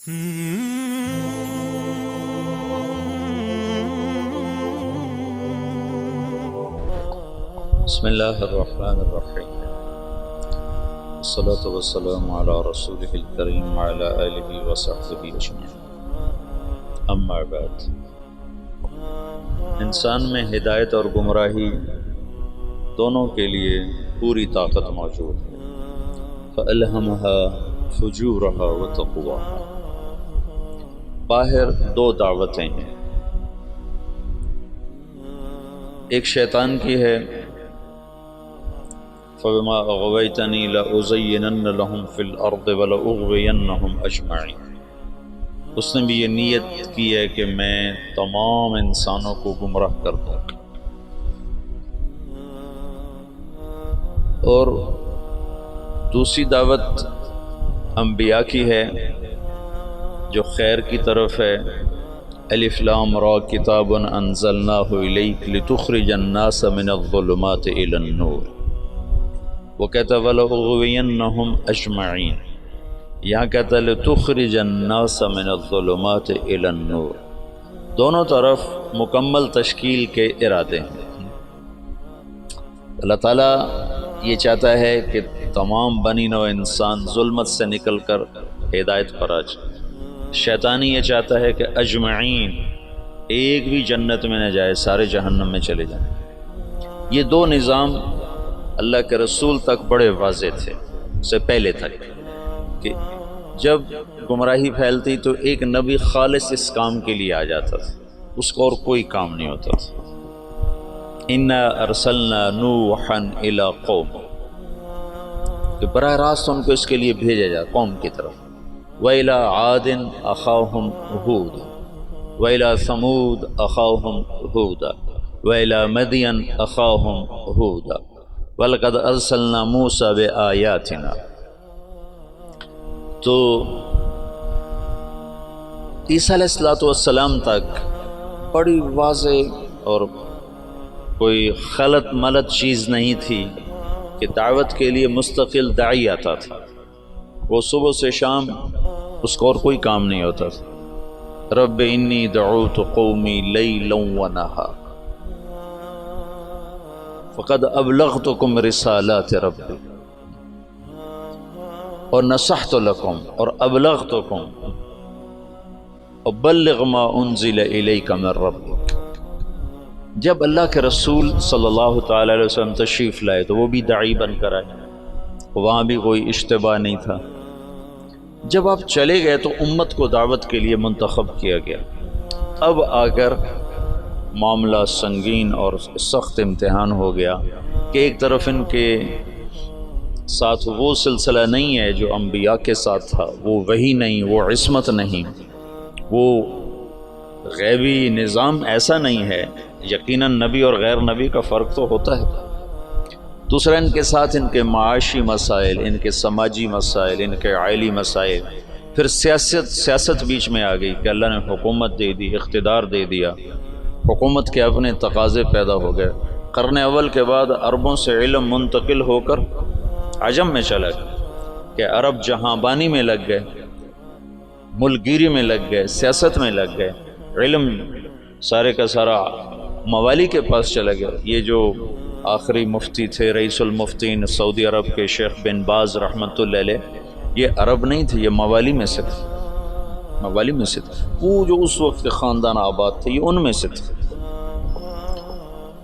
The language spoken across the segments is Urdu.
بسم اللہ الرحمن الرحیم، الصلاة والسلام علی رسولہ الکریم وعلی آلہ وصحبہ اجمعین، اما بعد۔ انسان میں ہدایت اور گمراہی دونوں کے لیے پوری طاقت موجود ہے۔ فَأَلْهَمَهَا فُجُورَهَا وَتَقْوَاهَا۔ باہر دو دعوتیں ہیں، ایک شیطان کی ہے، فَبِمَا أَغْوَيْتَنِي لَأُزَيِّنَنَّ لَهُمْ فِي الْأَرْضِ وَلَأُغْوِيَنَّهُمْ أَجْمَعِينَ۔ اس نے بھی یہ نیت کی ہے کہ میں تمام انسانوں کو گمراہ کر دوں، اور دوسری دعوت انبیاء کی ہے جو خیر کی طرف ہے۔ الف لام را کتاب انزلناہ الیک لتخرج الناس من الظلمات الی النور، وہ کہتا ہے وَلَأُغْوِيَنَّهُمْ أَجْمَعِينَ، یہاں کہتا ہے لِتُخْرِجَ النَّاسَ مِنَ الظُّلُمَاتِ إِلَى النُّورِ۔ دونوں طرف مکمل تشکیل کے ارادے ہیں۔ اللہ تعالیٰ یہ چاہتا ہے کہ تمام بنی نوع انسان ظلمت سے نکل کر ہدایت پر آ جائے۔ شیطانی یہ چاہتا ہے کہ اجمعین، ایک بھی جنت میں نہ جائے، سارے جہنم میں چلے جائیں۔ یہ دو نظام اللہ کے رسول تک بڑے واضح تھے، اس سے پہلے تک، کہ جب گمراہی پھیلتی تو ایک نبی خالص اس کام کے لیے آ جاتا تھا، اس کو اور کوئی کام نہیں ہوتا تھا۔ اِنَّا أَرْسَلْنَا نُوحًا إِلَىٰ قَوْمٍ، کہ براہ راست ان کو اس کے لیے بھیجا جائے قوم کی طرف۔ وَإِلَىٰ عَادٍ أَخَاهُمْ هُودٌ وَإِلَىٰ ثَمُودَ أَخَاهُمْ هُودًا وَإِلَىٰ مَدْيَنَ أَخَاهُمْ هُودًا وَلَقَدْ أَرْسَلْنَا مُوسَىٰ بِآيَاتِنَا۔ تو عیسیٰ علیہ السلام تک بڑی واضح اور کوئی خلط ملط چیز نہیں تھی کہ دعوت کے لیے مستقل داعی آتا تھا، وہ صبح سے شام اس کو اور کوئی کام نہیں ہوتا تھا۔ رب انی دعوت قومی لیلا ونہارا فقد ابلغتکم رسالات ربی اور نصحت لکم اور ابلغتکم وبلغ ما انزل الیک من ربک۔ جب اللہ کے رسول صلی اللہ تعالی علیہ وسلم تشریف لائے تو وہ بھی داعی بن کر آئے، وہاں بھی کوئی اشتباہ نہیں تھا۔ جب آپ چلے گئے تو امت کو دعوت کے لیے منتخب کیا گیا۔ اب آ کر معاملہ سنگین اور سخت امتحان ہو گیا کہ ایک طرف ان کے ساتھ وہ سلسلہ نہیں ہے جو انبیاء کے ساتھ تھا، وہ وحی نہیں، وہ عصمت نہیں، وہ غیبی نظام ایسا نہیں ہے۔ یقیناً نبی اور غیر نبی کا فرق تو ہوتا ہے۔ دوسرا، ان کے ساتھ ان کے معاشی مسائل، ان کے سماجی مسائل، ان کے عائلی مسائل، پھر سیاست بیچ میں آ گئی کہ اللہ نے حکومت دے دی، اقتدار دے دیا، حکومت کے اپنے تقاضے پیدا ہو گئے۔ قرن اول کے بعد عربوں سے علم منتقل ہو کر عجم میں چلا گیا کہ عرب جہاں بانی میں لگ گئے، ملک گیری میں لگ گئے، سیاست میں لگ گئے، علم سارے کا سارا موالی کے پاس چلا گیا۔ یہ جو آخری مفتی تھے، رئیس المفتین سعودی عرب کے شیخ بن باز رحمۃ اللہ علیہ، یہ عرب نہیں تھے، یہ موالی میں سے تھے، موالی میں سے تھے۔ وہ جو اس وقت کے خاندان آباد تھے یہ ان میں سے تھے۔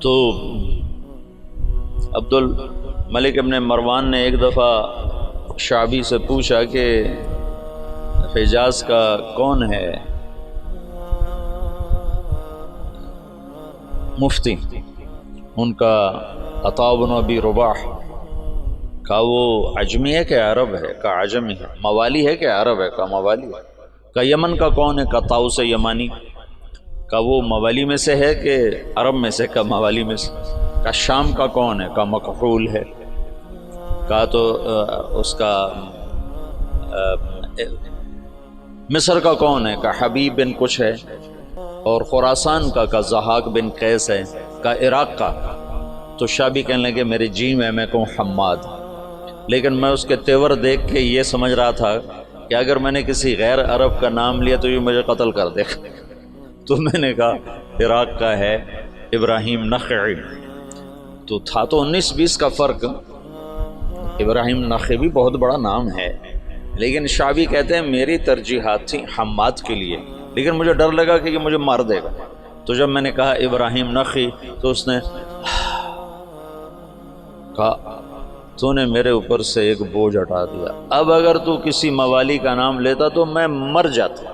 تو عبد الملک ابن مروان نے ایک دفعہ شعبی سے پوچھا کہ حجاز کا کون ہے مفتی؟ ان کا عطاء بن ابی رباح۔ کہا وہ عجمی ہے کہ عرب ہے؟ کہا عجمی ہے۔ موالی ہے کہ عرب ہے؟ کہا موالی ہے۔ کہا یمن کا کون ہے؟ کہا طاؤس یمانی۔ کہا وہ موالی میں سے ہے کہ عرب میں سے؟ کہا موالی میں سے۔ کہا شام کا کون ہے؟ کہا مکحول ہے۔ کہا تو اس کا مصر کا کون ہے؟ کہا حبیب بن کچھ ہے۔ اور خراسان کا ضحاک بن قیس ہے۔ کہا عراق کا۔ تو شابی کہنے لگے میرے جی میں کہوں حماد، لیکن میں اس کے تیور دیکھ کے یہ سمجھ رہا تھا کہ اگر میں نے کسی غیر عرب کا نام لیا تو یہ مجھے قتل کر دے گا۔ تو میں نے کہا عراق کا ہے ابراہیم نخعی، تو تھا تو 19-20 کا فرق۔ ابراہیم نخعی بھی بہت بڑا نام ہے، لیکن شعبی کہتے ہیں میری ترجیحات تھیں حماد کے لیے، لیکن مجھے ڈر لگا کہ یہ مجھے مار دے گا۔ تو جب میں نے کہا ابراہیم نخعی تو اس نے کہا تو نے میرے اوپر سے ایک بوجھ ہٹا دیا، اب اگر تو کسی موالی کا نام لیتا تو میں مر جاتا۔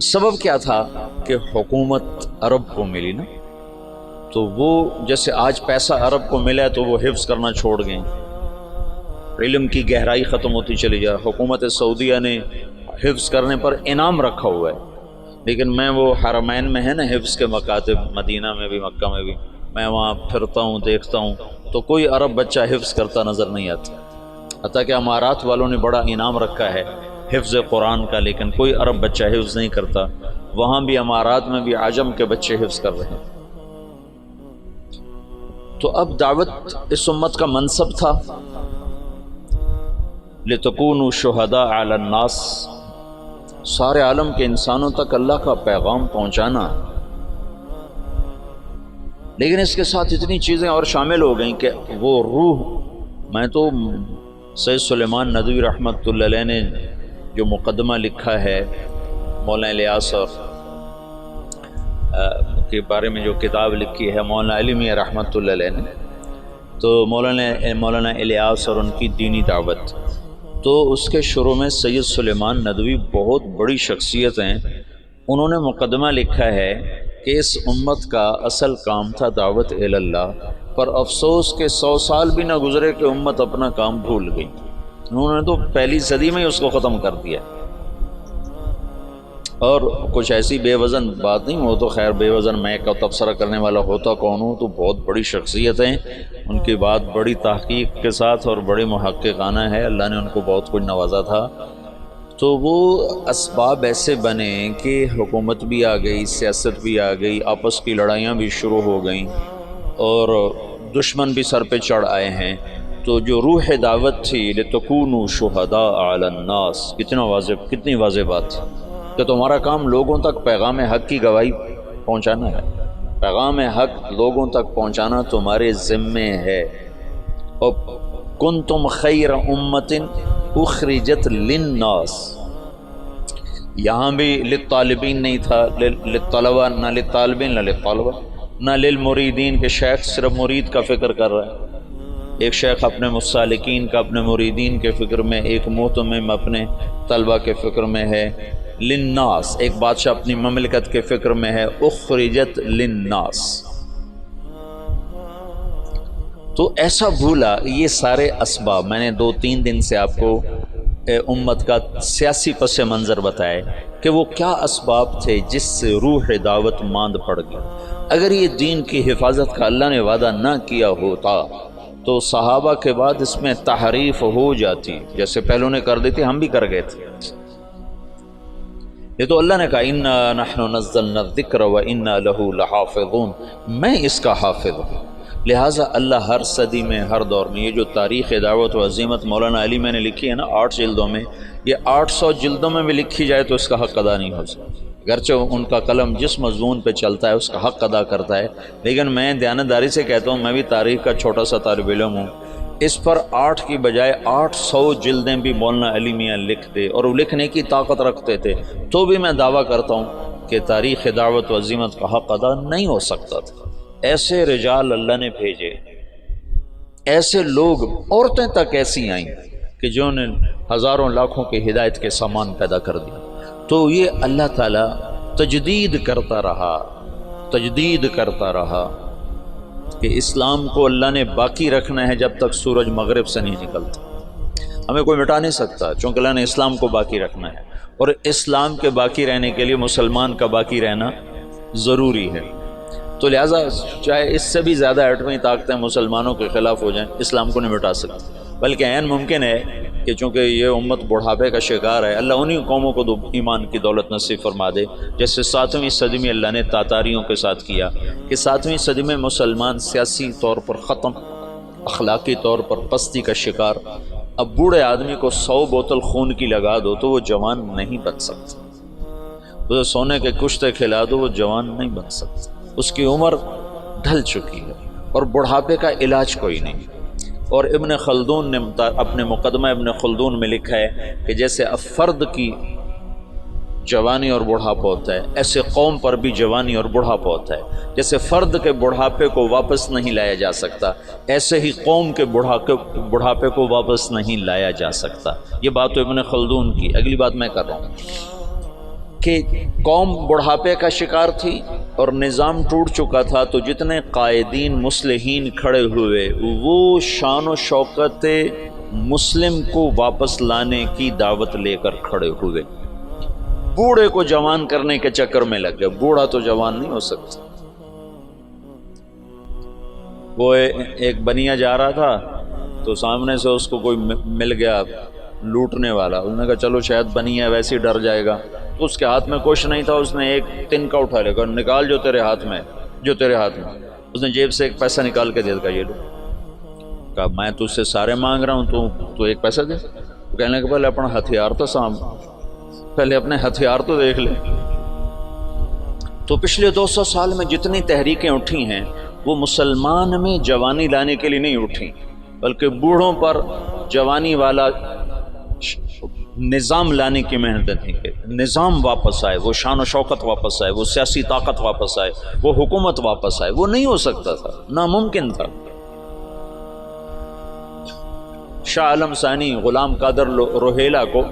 سبب کیا تھا کہ حکومت عرب کو ملی نا، تو وہ جیسے آج پیسہ عرب کو ملا ہے تو وہ حفظ کرنا چھوڑ گئے، علم کی گہرائی ختم ہوتی چلی جا۔ حکومت سعودیہ نے حفظ کرنے پر انعام رکھا ہوا ہے، لیکن میں وہ حرمین میں ہے نا حفظ کے مکاتب، مدینہ میں بھی مکہ میں بھی، میں وہاں پھرتا ہوں دیکھتا ہوں تو کوئی عرب بچہ حفظ کرتا نظر نہیں آتا، حتیٰ کہ امارات والوں نے بڑا انعام رکھا ہے حفظ قرآن کا، لیکن کوئی عرب بچہ حفظ نہیں کرتا۔ وہاں بھی امارات میں بھی عجم کے بچے حفظ کر رہے ہیں۔ تو اب دعوت اس امت کا منصب تھا لِتَكُونُوا شُهَدَاءَ عَلَى النَّاسِ، سارے عالم کے انسانوں تک اللہ کا پیغام پہنچانا، لیکن اس کے ساتھ اتنی چیزیں اور شامل ہو گئیں کہ وہ روح، میں تو سید سلیمان ندوی رحمۃ اللہ علیہ نے جو مقدمہ لکھا ہے مولانا الیاس کے بارے میں جو کتاب لکھی ہے مولانا علی میاں رحمۃ اللہ علیہ نے، تو مولانا الیاس اور ان کی دینی دعوت، تو اس کے شروع میں سید سلیمان ندوی بہت بڑی شخصیت ہیں، انہوں نے مقدمہ لکھا ہے کہ اس امت کا اصل کام تھا دعوت الی اللہ، پر افسوس کہ 100 سال بھی نہ گزرے کہ امت اپنا کام بھول گئی، انہوں نے تو پہلی صدی میں ہی اس کو ختم کر دیا۔ اور کچھ ایسی بے وزن بات نہیں، وہ تو خیر بے وزن میں کا تبصرہ کرنے والا ہوتا کون ہوں، تو بہت بڑی شخصیت ہیں، ان کی بات بڑی تحقیق کے ساتھ اور بڑی محققانہ ہے، اللہ نے ان کو بہت کچھ نوازا تھا۔ تو وہ اسباب ایسے بنے کہ حکومت بھی آ گئی، سیاست بھی آ گئی، آپس کی لڑائیاں بھی شروع ہو گئیں اور دشمن بھی سر پہ چڑھ آئے ہیں، تو جو روح دعوت تھی لِتَكُونُوا شُهَدَاءَ عَلَى النَّاسِ، کتنی واضح بات تھی کہ تمہارا کام لوگوں تک پیغام حق کی گواہی پہنچانا ہے، پیغام حق لوگوں تک پہنچانا تمہارے ذمے ہے۔ اور کنتم خیر امت اخرجت للناس، یہاں بھی للطالبین نہیں تھا، للطلبہ، نہ للطالبین نہ للطلبہ نہ للمریدین، کہ شیخ صرف مرید کا فکر کر رہا ہے، ایک شیخ اپنے مسالکین کا، اپنے مریدین کے فکر میں، ایک مہتمم اپنے طلبہ کے فکر میں ہے۔ للناس، ایک بادشاہ اپنی مملکت کے فکر میں ہے، اخرجت للناس، تو ایسا بھولا۔ یہ سارے اسباب میں نے 2-3 دن سے آپ کو امت کا سیاسی پس منظر بتائے کہ وہ کیا اسباب تھے جس سے روح دعوت ماند پڑ گئی۔ اگر یہ دین کی حفاظت کا اللہ نے وعدہ نہ کیا ہوتا تو صحابہ کے بعد اس میں تحریف ہو جاتی، جیسے پہلوں نے کر دی تھی، ہم بھی کر گئے تھے۔ یہ تو اللہ نے کہا اِنَّا نَحْنُ نَزَّلْنَا الذِّكْرَ وَإِنَّا لَهُ لَحَافِظُونَ، میں اس کا حافظ ہوں۔ لہٰذا اللہ ہر صدی میں، ہر دور میں، یہ جو تاریخ دعوت و عظیمت مولانا علی میں نے لکھی ہے نا 8 جلدوں میں، یہ 800 جلدوں میں بھی لکھی جائے تو اس کا حق ادا نہیں ہو سکتا، گرچہ ان کا قلم جس مضمون پہ چلتا ہے اس کا حق ادا کرتا ہے، لیکن میں دیانتداری سے کہتا ہوں، میں بھی تاریخ کا چھوٹا سا طالب علم ہوں، اس پر 8 کی بجائے 800 جلدیں بھی مولانا علی میاں لکھتے اور وہ لکھنے کی طاقت رکھتے تھے، تو بھی میں دعویٰ کرتا ہوں کہ تاریخ دعوت و عظیمت کا حق ادا نہیں ہو سکتا تھا۔ ایسے رجال اللہ نے بھیجے، ایسے لوگ، عورتیں تک ایسی آئیں کہ جنہوں نے ہزاروں لاکھوں کی ہدایت کے سامان پیدا کر دیا۔ تو یہ اللہ تعالیٰ تجدید کرتا رہا کہ اسلام کو اللہ نے باقی رکھنا ہے جب تک سورج مغرب سے نہیں نکلتا، ہمیں کوئی مٹا نہیں سکتا، چونکہ اللہ نے اسلام کو باقی رکھنا ہے، اور اسلام کے باقی رہنے کے لیے مسلمان کا باقی رہنا ضروری ہے۔ تو لہٰذا چاہے اس سے بھی زیادہ ایٹمی طاقتیں مسلمانوں کے خلاف ہو جائیں، اسلام کو نہیں مٹا سکتے، بلکہ عین ممکن ہے کہ چونکہ یہ امت بڑھاپے کا شکار ہے، اللہ انہی قوموں کو ایمان کی دولت نصیب فرما دے، جیسے 7ویں صدی میں اللہ نے تاتاریوں کے ساتھ کیا کہ 7ویں صدی میں مسلمان سیاسی طور پر ختم، اخلاقی طور پر پستی کا شکار، اب بوڑھے آدمی کو 100 بوتل خون کی لگا دو تو وہ جوان نہیں بن سکتا، اسے سونے کے کشتے کھلا دو وہ جوان نہیں بن سکتا، اس کی عمر ڈھل چکی ہے اور بڑھاپے کا علاج کوئی نہیں۔ اور ابن خلدون نے اپنے مقدمہ ابن خلدون میں لکھا ہے کہ جیسے اب فرد کی جوانی اور بڑھاپا ہوتا ہے، ایسے قوم پر بھی جوانی اور بڑھاپا ہوتا ہے۔ جیسے فرد کے بڑھاپے کو واپس نہیں لایا جا سکتا، ایسے ہی قوم کے بڑھاپے کو واپس نہیں لایا جا سکتا۔ یہ بات تو ابن خلدون کی۔ اگلی بات میں کر رہا ہوں کہ قوم بڑھاپے کا شکار تھی اور نظام ٹوٹ چکا تھا، تو جتنے قائدین مصلحین کھڑے ہوئے وہ شان و شوکت مسلم کو واپس لانے کی دعوت لے کر کھڑے ہوئے۔ بوڑھے کو جوان کرنے کے چکر میں لگ گئے، بوڑھا تو جوان نہیں ہو سکتا۔ وہ ایک بنیا جا رہا تھا تو سامنے سے اس کو کوئی مل گیا لوٹنے والا، اس نے کہا چلو شاید بنیا ویسے ہی ڈر جائے گا، تو اس کے ہاتھ میں کچھ نہیں تھا، اس نے ایک تنکا اٹھا لے کر نکال جو تیرے ہاتھ میں، اس نے جیب سے ایک پیسہ نکال کے دے دیا، یہ لو۔ کہا میں تجھ سے سارے مانگ رہا ہوں، تو ایک پیسہ دے۔ کہنے کہ پہلے اپنا ہتھیار تو پہلے اپنے ہتھیار تو دیکھ لے۔ تو پچھلے 200 سال میں جتنی تحریکیں اٹھی ہیں وہ مسلمان میں جوانی لانے کے لیے نہیں اٹھی، بلکہ بوڑھوں پر جوانی والا نظام لانے کی محنت تھی کہ نظام واپس آئے، وہ شان و شوکت واپس آئے، وہ سیاسی طاقت واپس آئے، وہ حکومت واپس آئے۔ وہ نہیں ہو سکتا تھا، ناممکن تھا۔ شاہ عالم ثانی غلام قادر روہیلا کو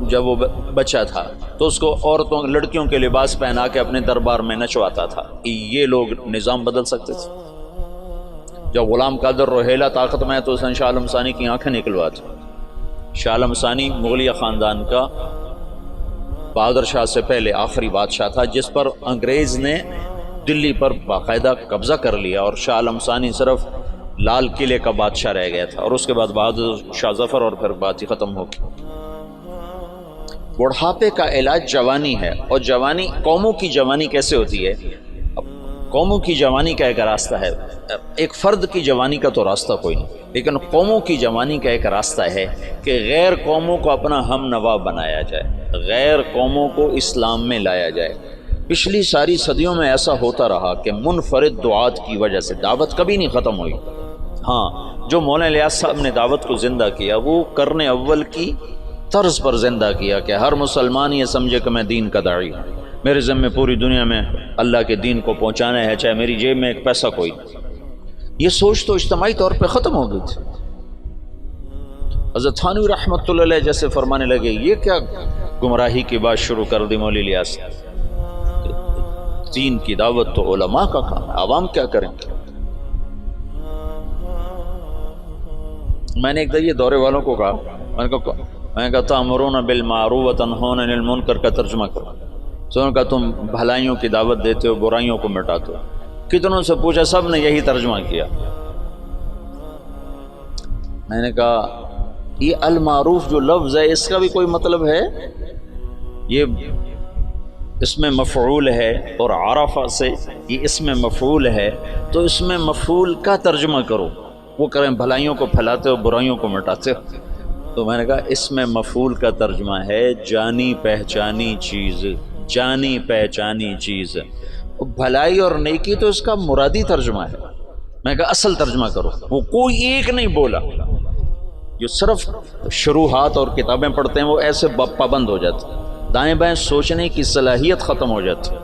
جب وہ بچہ تھا تو اس کو عورتوں لڑکیوں کے لباس پہنا کے اپنے دربار میں نچواتا تھا۔ یہ لوگ نظام بدل سکتے تھے؟ جب غلام قادر روہیلا طاقت میں ہے تو اس نے شاہ عالم ثانی کی آنکھیں نکلوا دی۔ شاہ عالم ثانی مغلیہ خاندان کا بہادر شاہ سے پہلے آخری بادشاہ تھا جس پر انگریز نے دلی پر باقاعدہ قبضہ کر لیا، اور شاہ عالم ثانی صرف لال قلعے کا بادشاہ رہ گیا تھا، اور اس کے بعد بہادر شاہ ظفر، اور پھر بات ہی ختم ہو گئی۔ بڑھاپے کا علاج جوانی ہے، اور جوانی قوموں کی جوانی کیسے ہوتی ہے؟ قوموں کی جوانی کا ایک راستہ ہے، ایک فرد کی جوانی کا تو راستہ کوئی نہیں، لیکن قوموں کی جوانی کا ایک راستہ ہے کہ غیر قوموں کو اپنا ہم نوا بنایا جائے، غیر قوموں کو اسلام میں لایا جائے۔ پچھلی ساری صدیوں میں ایسا ہوتا رہا کہ منفرد دعات کی وجہ سے دعوت کبھی نہیں ختم ہوئی۔ ہاں، جو مولانا الیاس صاحب نے دعوت کو زندہ کیا وہ قرن اول کی طرز پر زندہ کیا کہ ہر مسلمان یہ سمجھے کہ میں دین کا داعی ہوں، میرے ذمہ پوری دنیا میں اللہ کے دین کو پہنچانا ہے، چاہے میری جیب میں ایک پیسہ کوئی۔ یہ سوچ تو اجتماعی طور پہ ختم ہو گئی تھی۔ حضرت تھانوی رحمۃ اللہ علیہ جیسے فرمانے لگے یہ کیا گمراہی کی بات شروع کر دی مولی الیاس، دین کی دعوت تو علماء کا کام ہے، عوام کیا کریں گے؟ میں نے ایک دفعہ یہ دورے والوں کو کہا، میں نے کہا تأمرون بالمعروف وتنہون عن المنکر کا ترجمہ کرو۔ تو نے کہا تم بھلائیوں کی دعوت دیتے ہو، برائیوں کو مٹاتے ہو۔ کتنوں سے پوچھا، سب نے یہی ترجمہ کیا۔ میں نے کہا یہ المعروف جو لفظ ہے اس کا بھی کوئی مطلب ہے؟ یہ اس میں مفعول ہے، اور عرفہ سے یہ اس میں مفعول ہے، تو اس میں مفعول کا ترجمہ کرو۔ وہ کریں بھلائیوں کو پھیلاتے ہو، برائیوں کو مٹاتے ہو۔ تو میں نے کہا اس میں مفعول کا ترجمہ ہے جانی پہچانی چیز، جانی پہچانی چیز۔ بھلائی اور نیکی تو اس کا مرادی ترجمہ ہے۔ میں نے کہا اصل ترجمہ کرو۔ وہ کوئی ایک نہیں بولا، جو صرف شروحات اور کتابیں پڑھتے ہیں وہ ایسے پابند ہو جاتے، دائیں بائیں سوچنے کی صلاحیت ختم ہو جاتی۔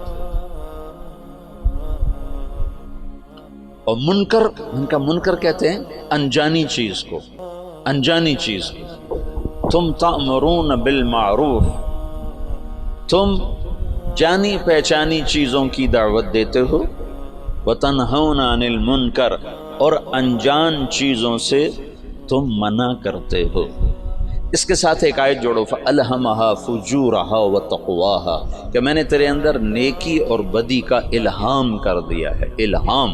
اور منکر، ان کا منکر کہتے ہیں انجانی چیز کو، انجانی چیز کو۔ تم تأمرون بالمعروف، تم جانی پہچانی چیزوں کی دعوت دیتے ہو، وتنہون عن المنکر، اور انجان چیزوں سے تم منع کرتے ہو۔ اس کے ساتھ ایک آیت جوڑو، فَأَلْهَمَهَا فُجُورَهَا وَتَقْوَاهَا، کہ میں نے تیرے اندر نیکی اور بدی کا الہام کر دیا ہے۔ الہام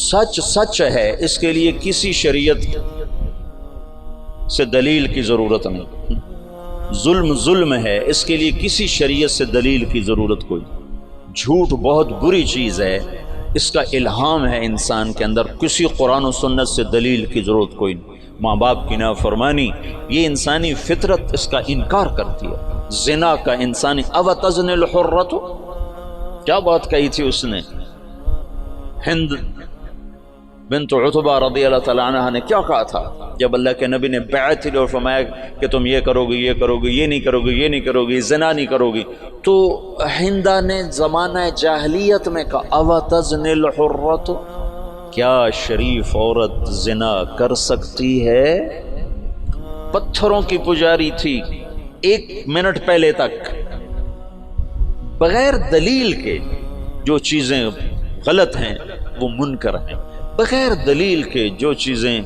سچ سچ ہے، اس کے لیے کسی شریعت سے دلیل کی ضرورت نہیں۔ ظلم ظلم ہے، اس کے لیے کسی شریعت سے دلیل کی ضرورت کوئی۔ جھوٹ بہت بری چیز ہے، اس کا الہام ہے انسان کے اندر، کسی قرآن و سنت سے دلیل کی ضرورت کوئی نہیں۔ ماں باپ کی نافرمانی، یہ انسانی فطرت اس کا انکار کرتی ہے۔ زنا کا انسانی اوتزن الحرۃ، کیا بات کہی تھی اس نے؟ ہند بنت عتبہ رضی اللہ تعالیٰ عنہ نے کیا کہا تھا جب اللہ کے نبی نے بیعت لی اور فرمایا کہ تم یہ کرو گے، یہ کرو گے، یہ نہیں کرو گے، یہ نہیں کرو گے، زنا نہیں کرو گی، تو ہندہ نے زمانہ جاہلیت میں کہا اوتزن الحرۃ، کیا شریف عورت زنا کر سکتی ہے؟ پتھروں کی پجاری تھی 1 منٹ پہلے تک، بغیر دلیل کے جو چیزیں غلط ہیں وہ منکر ہیں، بغیر دلیل کے جو چیزیں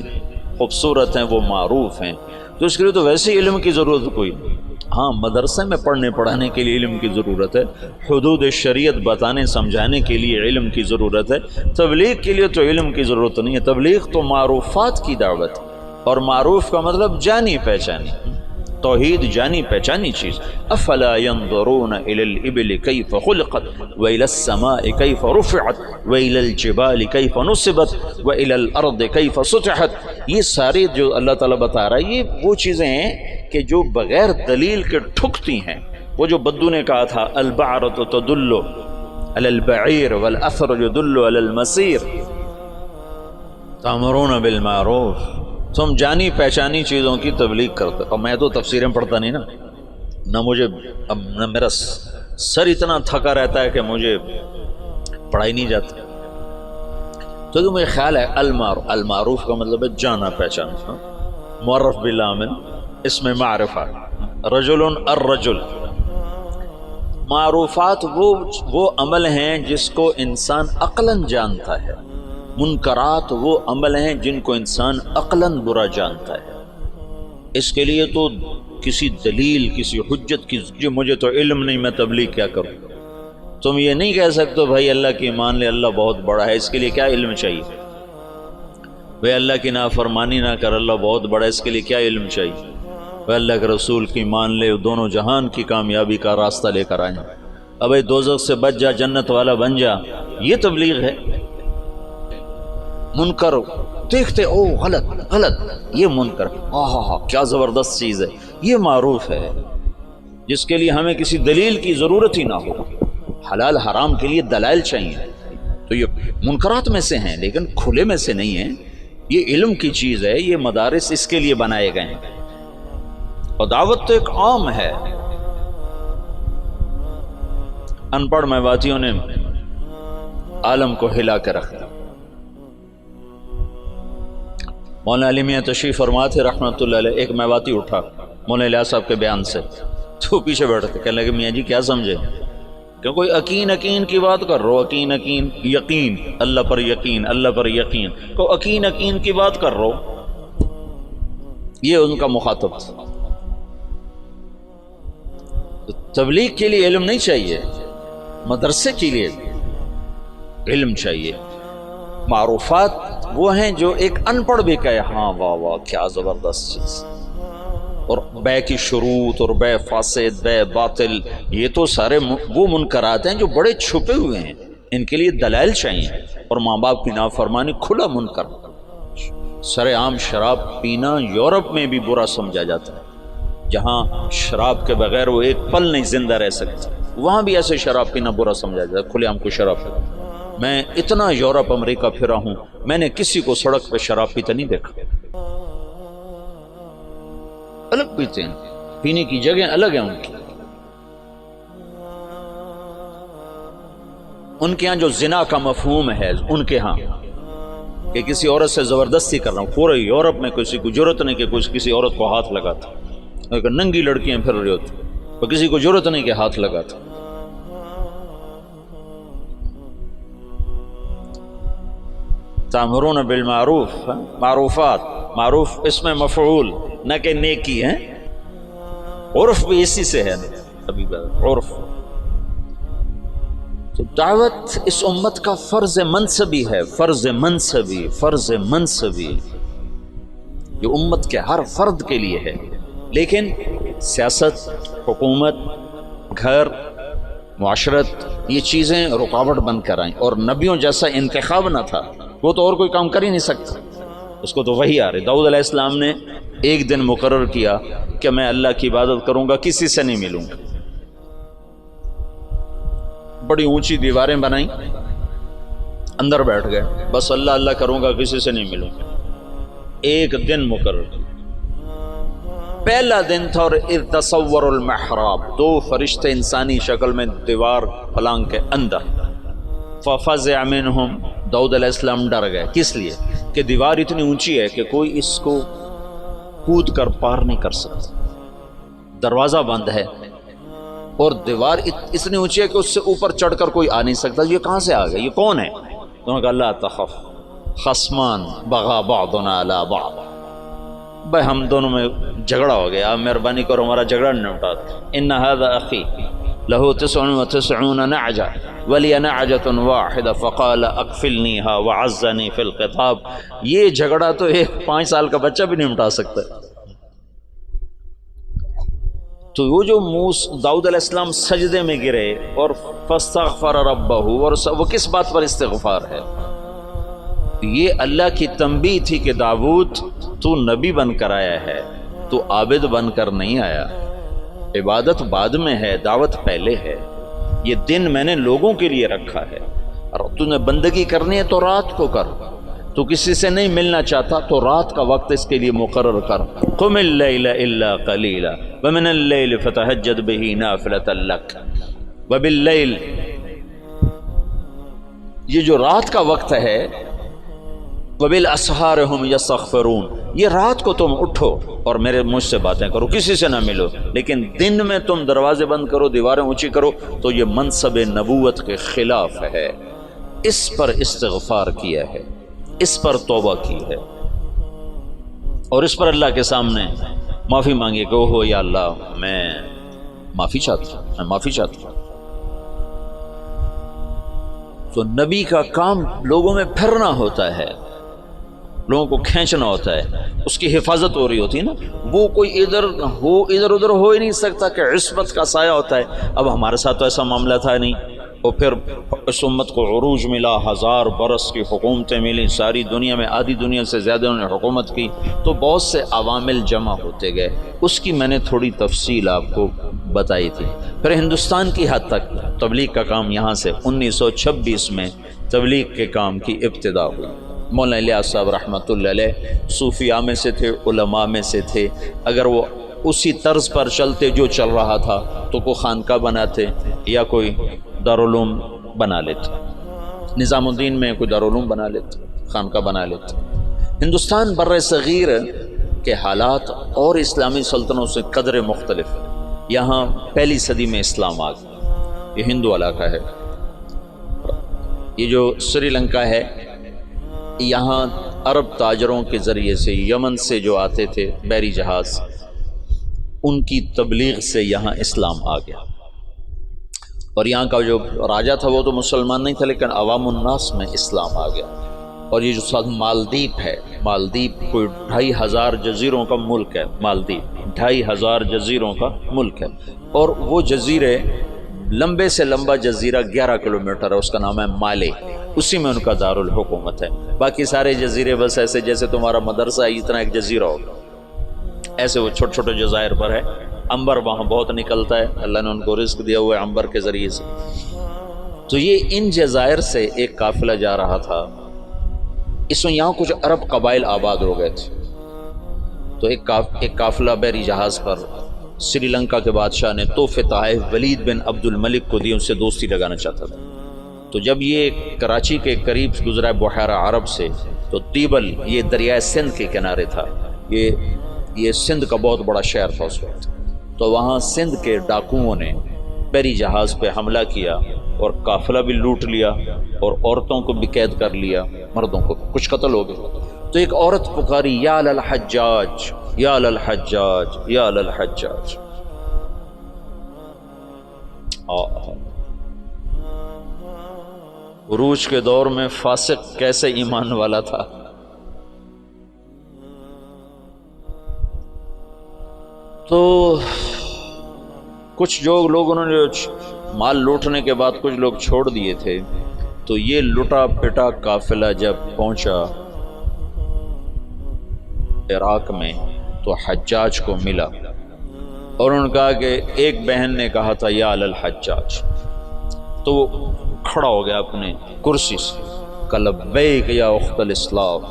خوبصورت ہیں وہ معروف ہیں، تو اس کے لیے تو ویسے ہی علم کی ضرورت کوئی نہیں۔ ہاں مدرسے میں پڑھنے پڑھانے کے لیے علم کی ضرورت ہے، حدود شریعت بتانے سمجھانے کے لیے علم کی ضرورت ہے، تبلیغ کے لیے تو علم کی ضرورت نہیں ہے۔ تبلیغ تو معروفات کی دعوت ہے، اور معروف کا مطلب جانی پہچانی، توحید جانی پہچانی چیز۔ افلا ينظرون الى الابل كيف خلقت والى السماء كيف رفعت والى الجبال كيف نصبت والى الارض كيف سطحت، یہ سارے جو اللہ تعالیٰ بتا رہا ہے یہ وہ چیزیں ہیں کہ جو بغیر دلیل کے ٹھکتی ہیں۔ وہ جو بدو نے کہا تھا البعرۃ تدل علی البعیر والاثر يدل علی المسیر، تأمرون بالمعروف، تم جانی پہچانی چیزوں کی تبلیغ کرتے۔ اور میں تو تفسیریں پڑھتا نہیں نا، نہ مجھے اب نہ میرا سر اتنا تھکا رہتا ہے کہ مجھے پڑھائی نہیں جاتی، تو مجھے خیال ہے المعروف کا مطلب ہے جانا پہچانا، معرف بالعامل اس میں معرفہ، رجل الرجل، معروفات وہ عمل ہیں جس کو انسان عقلاً جانتا ہے، منکرات وہ عمل ہیں جن کو انسان عقلاً برا جانتا ہے۔ اس کے لیے تو کسی دلیل کسی حجت کی جو مجھے تو علم نہیں میں تبلیغ کیا کروں، تم یہ نہیں کہہ سکتے بھائی اللہ کی مان لے اللہ بہت بڑا ہے، اس کے لیے کیا علم چاہیے؟ بھائی اللہ کی نافرمانی نہ کر اللہ بہت بڑا ہے، اس کے لیے کیا علم چاہیے؟ بھائی اللہ کے رسول کی مان لے دونوں جہان کی کامیابی کا راستہ لے کر آئیں، اب دوزخ سے بچ جا جنت والا بن جا، یہ تبلیغ ہے؟ منکر دیکھتے او غلط یہ منکر، ہاں کیا زبردست چیز ہے، یہ معروف ہے جس کے لیے ہمیں کسی دلیل کی ضرورت ہی نہ ہو۔ حلال حرام کے لیے دلائل چاہیے، تو یہ منکرات میں سے ہیں لیکن کھلے میں سے نہیں ہیں، یہ علم کی چیز ہے، یہ مدارس اس کے لیے بنائے گئے ہیں، اور دعوت تو ایک عام ہے۔ ان پڑھ میواتیوں نے عالم کو ہلا کے رکھا۔ مولانا علی میاں تشریف فرما تھے رحمۃ اللہ علیہ، ایک میواتی اٹھا مولانا الیاس صاحب کے بیان سے، تو پیچھے بیٹھتے کہنے لگے میاں جی کیا سمجھے کہ کوئی یقین کی بات کر رہو، یقین اللہ پر یقین، اللہ پر یقین کو یقین کی بات کر رہو، یہ ان کا مخاطب تھا۔ تبلیغ کے لیے علم نہیں چاہیے، مدرسے کے لیے علم چاہیے۔ معروفات وہ ہیں جو ایک ان پڑھ بھی کہے ہاں واہ کیا زبردست چیز، اور بے کی شروط اور بے فاسد بے باطل، یہ تو سارے وہ منکرات ہیں جو بڑے چھپے ہوئے ہیں، ان کے لیے دلائل چاہیے۔ اور ماں باپ کی نافرمانی کھلا منکر، سر عام شراب پینا یورپ میں بھی برا سمجھا جاتا ہے، جہاں شراب کے بغیر وہ ایک پل نہیں زندہ رہ سکتے، وہاں بھی ایسے شراب پینا برا سمجھا جاتا ہے، کھلے عام کو شراب پینا۔ میں اتنا یورپ امریکہ پھرا ہوں، میں نے کسی کو سڑک پہ شراب پیتا نہیں دیکھا، الگ پیتے ہیں، پینے کی جگہ الگ ہیں ان کی۔ ان کے ہاں جو زنا کا مفہوم ہے ان کے ہاں کہ کسی عورت سے زبردستی کر رہا ہوں، پورے یورپ میں کسی کو جرت نہیں کہ کسی عورت کو ہاتھ لگاتا، لیکن ننگی لڑکیاں پھر رہی ہوتی تو کسی کو جرت نہیں کہ ہاتھ لگاتا۔ تامرون بالمعروف، معروفات، معروف اس میں مفعول نہ کہ نیکی ہے، عرف بھی اسی سے ہے، ابھی عرف۔ تو دعوت اس امت کا فرض منصبی ہے، فرض منصبی جو امت کے ہر فرد کے لیے ہے، لیکن سیاست، حکومت، گھر، معاشرت یہ چیزیں رکاوٹ بن کر آئیں، اور نبیوں جیسا انتخاب نہ تھا، وہ تو اور کوئی کام کر ہی نہیں سکتا، اس کو تو وہی آ رہی. داؤد علیہ السلام نے ایک دن مقرر کیا کہ میں اللہ کی عبادت کروں گا, کسی سے نہیں ملوں گا. بڑی اونچی دیواریں بنائیں, اندر بیٹھ گئے, بس اللہ اللہ کروں گا, کسی سے نہیں ملوں گا. ایک دن مقرر کیا. پہلا دن تھا اور اذ تصور المحراب, 2 فرشتے انسانی شکل میں دیوار پلانگ کے اندر. ففزع منہم, داؤد علیہ السلام ڈر گئے. کس لیے کہ دیوار اتنی اونچی ہے کہ کوئی اس کو کود کر پار نہیں کر سکتا, دروازہ بند ہے, اور دیوار اتنی اونچی ہے کہ اس سے اوپر چڑھ کر کوئی آ نہیں سکتا. یہ کہاں سے آ گیا, یہ کون ہے؟ انہوں نے کہا لا تخف خصمان بغى بعضنا على بعض, بھائی ہم دونوں میں جھگڑا ہو گیا, آپ مہربانی کرو ہمارا جھگڑا نہیں اٹھاتا. ان هذا اخی له 99 نعجة ولي نعجة واحدة فقال اكفلنيها وعزني في الخطاب. یہ جھگڑا تو ایک 5 سال کا بچہ بھی نہیں مٹا سکتا. تو وہ جو داؤد علیہ السلام سجدے میں گرے اور فاستغفر ربہ, اور وہ کس بات پر استغفار ہے؟ یہ اللہ کی تنبیہ تھی کہ داؤد تو نبی بن کر آیا ہے, تو عابد بن کر نہیں آیا. عبادت بعد میں ہے, دعوت پہلے ہے. یہ دن میں نے لوگوں کے لیے رکھا ہے, اور تو نے بندگی کرنی ہے تو رات کو کر. تو کسی سے نہیں ملنا چاہتا تو رات کا وقت اس کے لیے مقرر کر. قم اللیل الا قلیلا ومن اللیل فتہجد بہ نافلۃ لک وباللیل. یہ جو رات کا وقت ہے, وبالاسحار هم یستغفرون, یہ رات کو تم اٹھو اور مجھ سے باتیں کرو, کسی سے نہ ملو. لیکن دن میں تم دروازے بند کرو, دیواریں اونچی کرو, تو یہ منصب نبوت کے خلاف ہے. اس پر استغفار کیا ہے, اس پر توبہ کی ہے, اور اس پر اللہ کے سامنے معافی مانگی کہ اوہ یا اللہ میں معافی چاہتا ہوں, میں معافی چاہتا ہوں. تو نبی کا کام لوگوں میں پھرنا ہوتا ہے, لوگوں کو کھینچنا ہوتا ہے, اس کی حفاظت ہو رہی ہوتی ہے نا. وہ کوئی ادھر ادھر ہو ہی نہیں سکتا کہ عصمت کا سایہ ہوتا ہے. اب ہمارے ساتھ تو ایسا معاملہ تھا نہیں, اور پھر اس امت کو عروج ملا, 1000 برس کی حکومتیں ملی, ساری دنیا میں آدھی دنیا سے زیادہ انہوں نے حکومت کی, تو بہت سے عوامل جمع ہوتے گئے. اس کی میں نے تھوڑی تفصیل آپ کو بتائی تھی. پھر ہندوستان کی حد تک تبلیغ کا کام یہاں سے 1926 میں تبلیغ کے کام کی ابتدا ہوئی. مولانا الیاس صاحب رحمۃ اللہ علیہ صوفیاء میں سے تھے, علماء میں سے تھے. اگر وہ اسی طرز پر چلتے جو چل رہا تھا تو کوئی خانقاہ بناتے یا کوئی دارالعلوم بنا لیتے. نظام الدین میں کوئی دارالعلوم بنا لیتے, خانقاہ بنا لیتے. ہندوستان بر صغیر کے حالات اور اسلامی سلطنتوں سے قدر مختلف. یہاں 1 صدی میں اسلام آ گیا. یہ ہندو علاقہ ہے. یہ جو سری لنکا ہے, یہاں عرب تاجروں کے ذریعے سے یمن سے جو آتے تھے بحری جہاز, ان کی تبلیغ سے یہاں اسلام آ گیا. اور یہاں کا جو راجہ تھا وہ تو مسلمان نہیں تھا, لیکن عوام الناس میں اسلام آ گیا. اور یہ جو ساتھ مالدیپ ہے, مالدیپ کوئی 2500 جزیروں کا ملک ہے. مالدیپ 2500 جزیروں کا ملک ہے, اور وہ جزیرے لمبے سے لمبا جزیرہ 11 کلومیٹر ہے, اس کا نام ہے مالے. اسی میں ان کا دارالحکومت ہے. باقی سارے جزیرے بس ایسے جیسے تمہارا مدرسہ ہے, اتنا ایک جزیرہ ہوگا, ایسے وہ چھوٹے چھوٹے جزائر پر ہے. عنبر وہاں بہت نکلتا ہے, اللہ نے ان کو رزق دیا ہوا ہے عنبر کے ذریعے سے. تو یہ ان جزائر سے ایک قافلہ جا رہا تھا. اس میں یہاں کچھ عرب قبائل آباد ہو گئے تھے. تو ایک قافلہ بحری جہاز پر سری لنکا کے بادشاہ نے تحفے تحائف ولید بن عبد الملک کو دی, ان سے دوستی لگانا چاہتا تھا. تو جب یہ کراچی کے قریب گزرا بحیرہ عرب سے, تو تیبل یہ دریائے سندھ کے کنارے تھا. یہ سندھ کا بہت بڑا شہر تھا اس وقت. تو وہاں سندھ کے ڈاکوؤں نے بحری جہاز پہ حملہ کیا اور قافلہ بھی لوٹ لیا, اور عورتوں کو بھی قید کر لیا, مردوں کو کچھ قتل ہو گئے. تو ایک عورت پکاری, یا للحجاج یا للحجاج یا للحجاج. عروج کے دور میں فاسق کیسے ایمان والا تھا. تو کچھ جو لوگ انہوں نے مال لوٹنے کے بعد کچھ لوگ چھوڑ دیے تھے. تو یہ لٹا پٹا قافلہ جب پہنچا عراق میں تو حجاج کو ملا اور انہوں نے کہا کہ ایک بہن نے کہا تھا یا الحجاج، تو وہ کھڑا ہو گیا اپنے کرسی سے، کہ لبیک یا اخت الاسلام،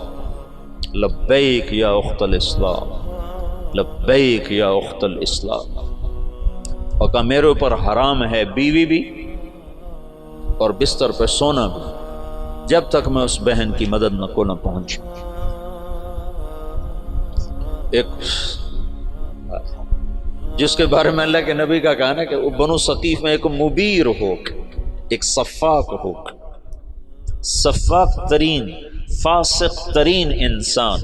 لبیک یا اخت الاسلام، لبیک یا اخت الاسلام، اور کہا میرے اوپر حرام ہے بیوی بھی اور بستر پہ سونا بھی جب تک میں اس بہن کی مدد کو نہ پہنچوں۔ ایک جس کے بارے میں اللہ کے نبی کا کہنا ہے کہ وہ بنو ثقیف میں ایک مبیر ہو، ایک صفاق ہو، صفاق ترین فاسق ترین انسان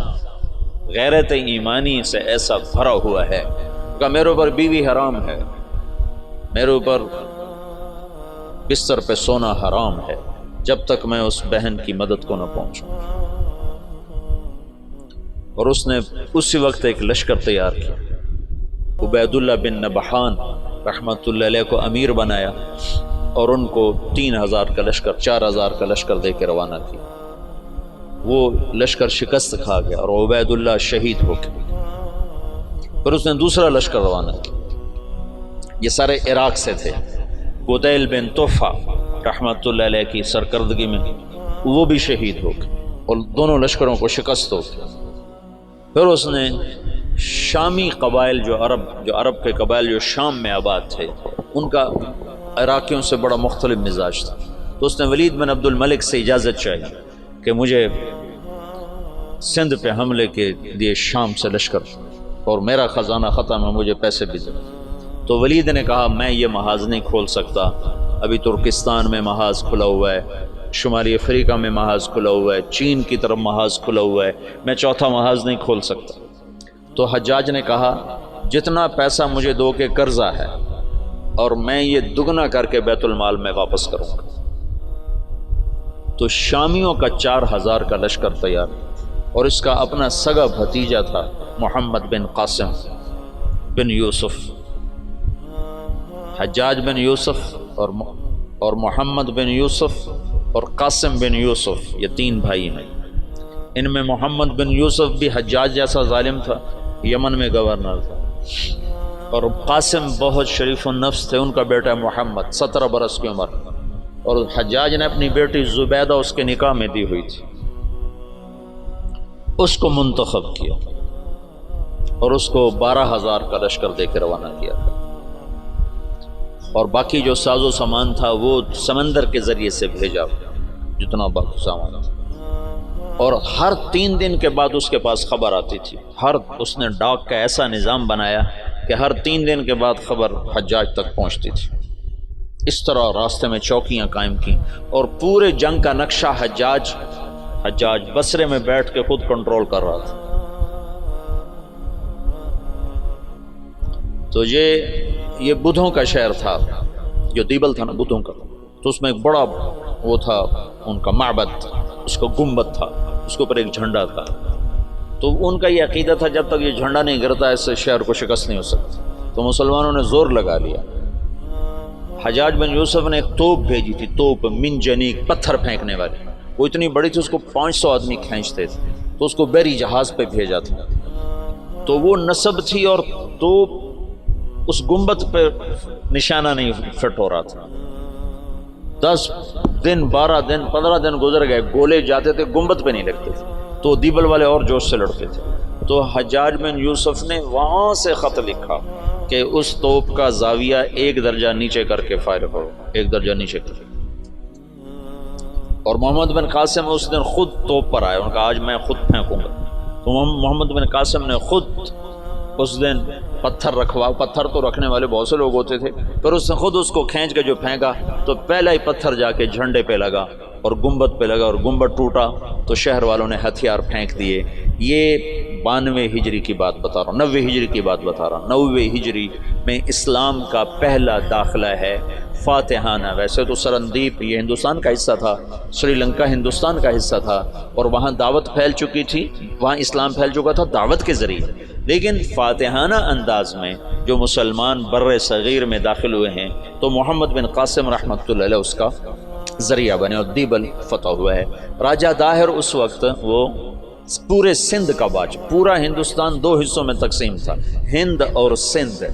غیرت ایمانی سے ایسا بھرا ہوا ہے کہ میرے اوپر بیوی حرام ہے، میرے اوپر بستر پہ سونا حرام ہے جب تک میں اس بہن کی مدد کو نہ پہنچوں۔ اور اس نے اسی وقت ایک لشکر تیار کیا، عبید اللہ بن نبحان رحمۃ اللہ علیہ کو امیر بنایا اور ان کو 3000 کا لشکر 4000 کا لشکر دے کے روانہ کیا۔ وہ لشکر شکست کھا گیا اور عبید اللہ شہید ہو گئے۔ پھر اس نے دوسرا لشکر روانہ کیا، یہ سارے عراق سے تھے۔ قدیل بن طوفہ رحمۃ اللہ علیہ کی سرکردگی میں وہ بھی شہید ہو گئے اور دونوں لشکروں کو شکست ہو گئی۔ پھر اس نے شامی قبائل جو عرب کے قبائل جو شام میں آباد تھے، ان کا عراقیوں سے بڑا مختلف مزاج تھا، تو اس نے ولید بن عبد الملک سے اجازت چاہی کہ مجھے سندھ پہ حملے کے لیے شام سے لشکر اور میرا خزانہ ختم ہے، مجھے پیسے بھی دے۔ تو ولید نے کہا میں یہ محاذ نہیں کھول سکتا، ابھی ترکستان میں محاذ کھلا ہوا ہے، شمالی افریقہ میں محاذ کھلا ہوا ہے، چین کی طرف محاذ کھلا ہوا ہے، میں چوتھا محاذ نہیں کھول سکتا۔ تو حجاج نے کہا جتنا پیسہ مجھے دو کے قرضہ ہے اور میں یہ دگنا کر کے بیت المال میں واپس کروں گا۔ تو شامیوں کا 4000 کا لشکر تیار، اور اس کا اپنا سگا بھتیجا تھا محمد بن قاسم بن یوسف۔ حجاج بن یوسف اور محمد بن یوسف اور قاسم بن یوسف، یہ 3 بھائی ہیں۔ ان میں محمد بن یوسف بھی حجاج جیسا ظالم تھا، یمن میں گورنر تھا، اور قاسم بہت شریف النفس تھے، ان کا بیٹا محمد 17 برس کی عمر، اور حجاج نے اپنی بیٹی زبیدہ اس کے نکاح میں دی ہوئی تھی، اس کو منتخب کیا اور اس کو 12000 کا لشکر دے کے روانہ کیا، اور باقی جو ساز و سامان تھا وہ سمندر کے ذریعے سے بھیجا، جتنا باقی سامان تھا، اور ہر 3 دن کے بعد اس کے پاس خبر آتی تھی۔ اس نے ڈاک کا ایسا نظام بنایا کہ ہر 3 دن کے بعد خبر حجاج تک پہنچتی تھی۔ اس طرح راستے میں چوکیاں قائم کی، اور پورے جنگ کا نقشہ حجاج بصرے میں بیٹھ کے خود کنٹرول کر رہا تھا۔ تو یہ بدھوں کا شہر تھا، جو دیبل تھا نا بدھوں کا، تو اس میں ایک بڑا وہ تھا ان کا معبد، اس کا گنبد تھا، اس کے اوپر ایک جھنڈا تھا۔ تو ان کا یہ عقیدہ تھا جب تک یہ جھنڈا نہیں گرتا اس سے شہر کو شکست نہیں ہو سکتی۔ تو مسلمانوں نے زور لگا لیا، حجاج بن یوسف نے ایک توپ بھیجی تھی، توپ منجنیق، پتھر پھینکنے والی، وہ اتنی بڑی تھی اس کو 500 آدمی کھینچتے تھے، تو اس کو بحری جہاز پہ بھیجا تھا۔ تو وہ نصب تھی اور توپ اس گنبد پہ نشانہ نہیں فٹ ہو رہا تھا۔ 10 دن 12 دن 15 دن گزر گئے، گولے جاتے تھے گنبد پہ نہیں لگتے تھے، تو دیبل والے اور جوش سے لڑتے تھے۔ تو حجاج بن یوسف نے وہاں سے خط لکھا کہ اس توپ کا زاویہ 1 درجہ نیچے کر کے فائر کرو، 1 درجہ نیچے کر۔ اور محمد بن قاسم اس دن خود توپ پر آئے، ان کا آج میں خود پھینکوں گا۔ تو محمد بن قاسم نے خود اس دن پتھر تو رکھنے والے بہت سے لوگ ہوتے تھے، پھر اس نے خود اس کو کھینچ کے جو پھینکا تو پہلا ہی پتھر جا کے جھنڈے پہ لگا اور گنبد پہ لگا، اور گنبد ٹوٹا تو شہر والوں نے ہتھیار پھینک دیے۔ یہ 92 ہجری کی بات بتا رہا ہوں، 90 ہجری کی بات بتا رہا ہوں۔ 90 ہجری میں اسلام کا پہلا داخلہ ہے فاتحانہ۔ ویسے تو سرندیپ یہ ہندوستان کا حصہ تھا، سری لنکا ہندوستان کا حصہ تھا، اور وہاں دعوت پھیل چکی تھی، وہاں اسلام پھیل چکا تھا دعوت کے ذریعے، لیکن فاتحانہ انداز میں جو مسلمان بر صغیر میں داخل ہوئے ہیں تو محمد بن قاسم رحمۃ اللہ علیہ اس کا ذریعہ بنے اور دیبل فتح ہوا ہے۔ راجہ داہر اس وقت وہ پورے سندھ کا بادشاہ، پورا ہندوستان دو حصوں میں تقسیم تھا، ہند اور سندھ۔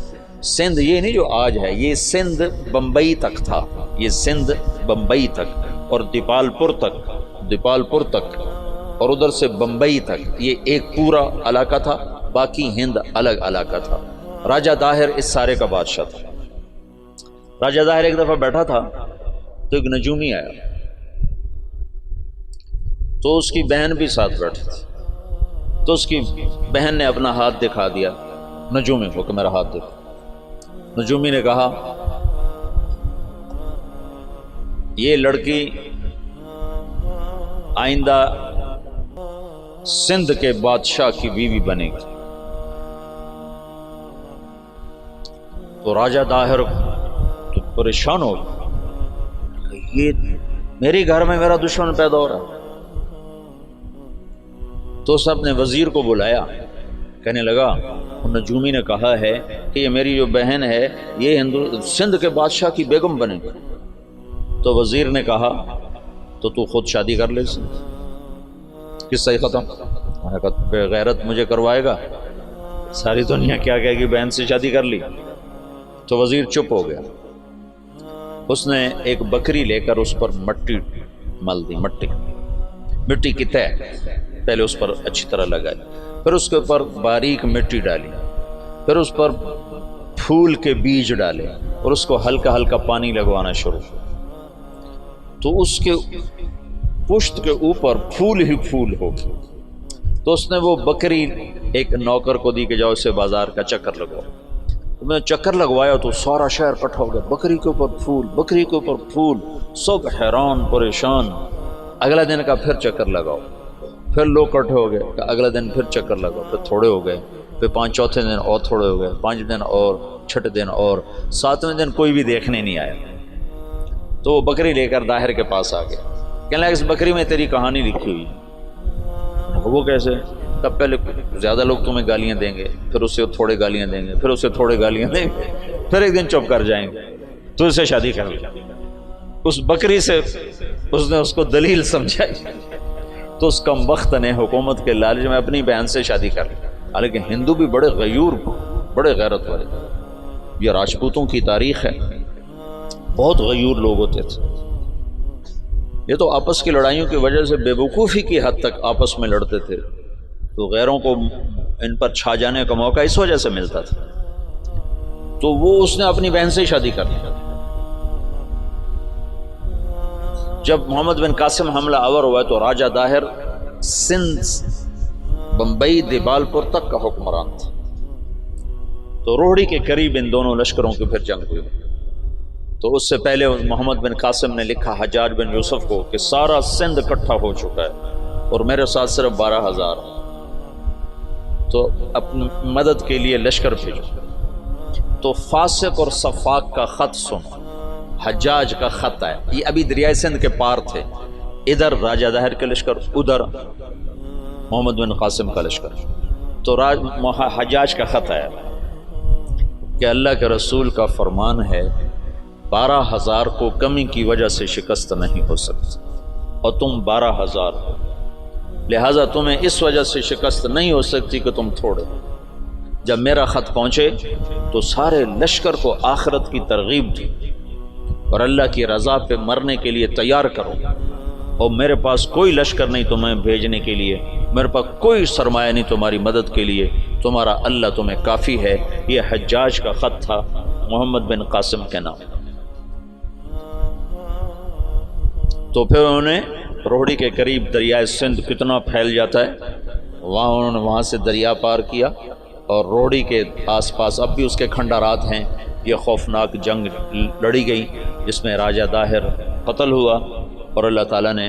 سندھ یہ نہیں جو آج ہے، یہ سندھ بمبئی تک تھا، یہ سندھ بمبئی تک اور دیپال پور تک اور ادھر سے بمبئی تک، یہ ایک پورا علاقہ تھا، باقی ہند الگ علاقہ تھا۔ راجہ داہر اس سارے کا بادشاہ تھا۔ راجہ داہر ایک دفعہ بیٹھا تھا تو ایک نجومی آیا، تو اس کی بہن بھی ساتھ بیٹھی تھی، تو اس کی بہن نے اپنا ہاتھ دکھا دیا نجومی کو کہ میرا ہاتھ دیکھو۔ نجومی نے کہا یہ لڑکی آئندہ سندھ کے بادشاہ کی بیوی بنے گی۔ تو راجہ داہر تو پریشان ہو گیا، یہ میرے گھر میں میرا دشمن پیدا ہو رہا ہے۔ تو اس نے اپنے وزیر کو بلایا، کہنے لگا نجومی نے کہا ہے کہ یہ میری جو بہن ہے یہ سندھ کے بادشاہ کی بیگم بنے گی۔ تو وزیر نے کہا تو خود شادی کر لے سے، قصہ ہی ختم۔ میں نے کہا بے غیرت مجھے کروائے گا، ساری دنیا کیا کہے گی بہن سے شادی کر لی۔ تو وزیر چپ ہو گیا۔ اس نے ایک بکری لے کر اس پر مٹی مل دی، مٹی کی تہ پہلے اس پر اچھی طرح لگائی، پھر اس کے اوپر باریک مٹی ڈالی، پھر اس پر پھول کے بیج ڈالے اور اس کو ہلکا ہلکا پانی لگوانا شروع۔ تو اس کے پشت کے اوپر پھول ہی پھول ہو گئے۔ تو اس نے وہ بکری ایک نوکر کو دی کہ جاؤ اسے بازار کا چکر لگواؤ۔ تو میں چکر لگوایا تو سارا شہر اکٹھا ہو گیا، بکری کے اوپر پھول، بکری کے اوپر پھول، سب حیران پریشان۔ اگلا دن کا پھر چکر لگاؤ، پھر لوگ اکٹھے ہو گئے، اگلا دن پھر چکر لگاؤ، پھر تھوڑے ہو گئے، پھر چوتھے دن اور تھوڑے ہو گئے، 5 دن اور، چھٹے دن اور، 7ویں دن کوئی بھی دیکھنے نہیں آیا۔ تو وہ بکری لے کر داہر کے پاس آ گیا، کہنے لگا اس بکری میں تیری کہانی لکھی ہوئی ہے۔ وہ کیسے؟ تب پہلے زیادہ لوگ تمہیں گالیاں دیں گے، پھر اسے تھوڑے گالیاں دیں گے، پھر اسے تھوڑے گالیاں دیں گے، پھر ایک دن چپ کر جائیں گے، تو اسے شادی کر لی۔ اس بکری سے اس نے اس کو دلیل سمجھائی، تو اس کم بخت نے حکومت کے لالچ میں اپنی بہن سے شادی کر لی۔ حالانکہ ہندو بھی بڑے غیور، بڑے غیرت والے، یہ راجپوتوں کی تاریخ ہے، بہت غیور لوگ ہوتے تھے۔ یہ تو آپس کی لڑائیوں کی وجہ سے بے وقوفی کی حد تک آپس میں لڑتے تھے، تو غیروں کو ان پر چھا جانے کا موقع اس وجہ سے ملتا تھا۔ تو وہ اس نے اپنی بہن سے شادی کر لی۔ جب محمد بن قاسم حملہ آور ہوا تو راجہ داہر سندھ بمبئی دیبال پور تک کا حکمران تھا۔ تو روہڑی کے قریب ان دونوں لشکروں کی پھر جنگ ہوئی۔ تو اس سے پہلے محمد بن قاسم نے لکھا حجاج بن یوسف کو کہ سارا سندھ اکٹھا ہو چکا ہے اور میرے ساتھ صرف 12,000، تو اپنی مدد کے لیے لشکر بھیجو۔ تو فاسق اور صفاق کا خط سنو، حجاج کا خط ہے، یہ ابھی دریائے سندھ کے پار تھے، ادھر راجہ داہر کے لشکر، ادھر محمد بن قاسم کا لشکر۔ تو حجاج کا خط ہے کہ اللہ کے رسول کا فرمان ہے 12,000 کو کمی کی وجہ سے شکست نہیں ہو سکتی، اور تم 12,000 ہو، لہٰذا تمہیں اس وجہ سے شکست نہیں ہو سکتی کہ تم تھوڑے۔ جب میرا خط پہنچے تو سارے لشکر کو آخرت کی ترغیب دی اور اللہ کی رضا پہ مرنے کے لیے تیار کرو، اور میرے پاس کوئی لشکر نہیں تمہیں بھیجنے کے لیے، میرے پاس کوئی سرمایہ نہیں تمہاری مدد کے لیے، تمہارا اللہ تمہیں کافی ہے۔ یہ حجاج کا خط تھا محمد بن قاسم کے نام۔ تو پھر انہوں نے روہڑی کے قریب دریائے سندھ کتنا پھیل جاتا ہے، انہوں نے وہاں سے دریا پار کیا، اور روہڑی کے آس پاس اب بھی اس کے کھنڈارات ہیں۔ یہ خوفناک جنگ لڑی گئی جس میں راجہ داہر قتل ہوا، اور اللہ تعالیٰ نے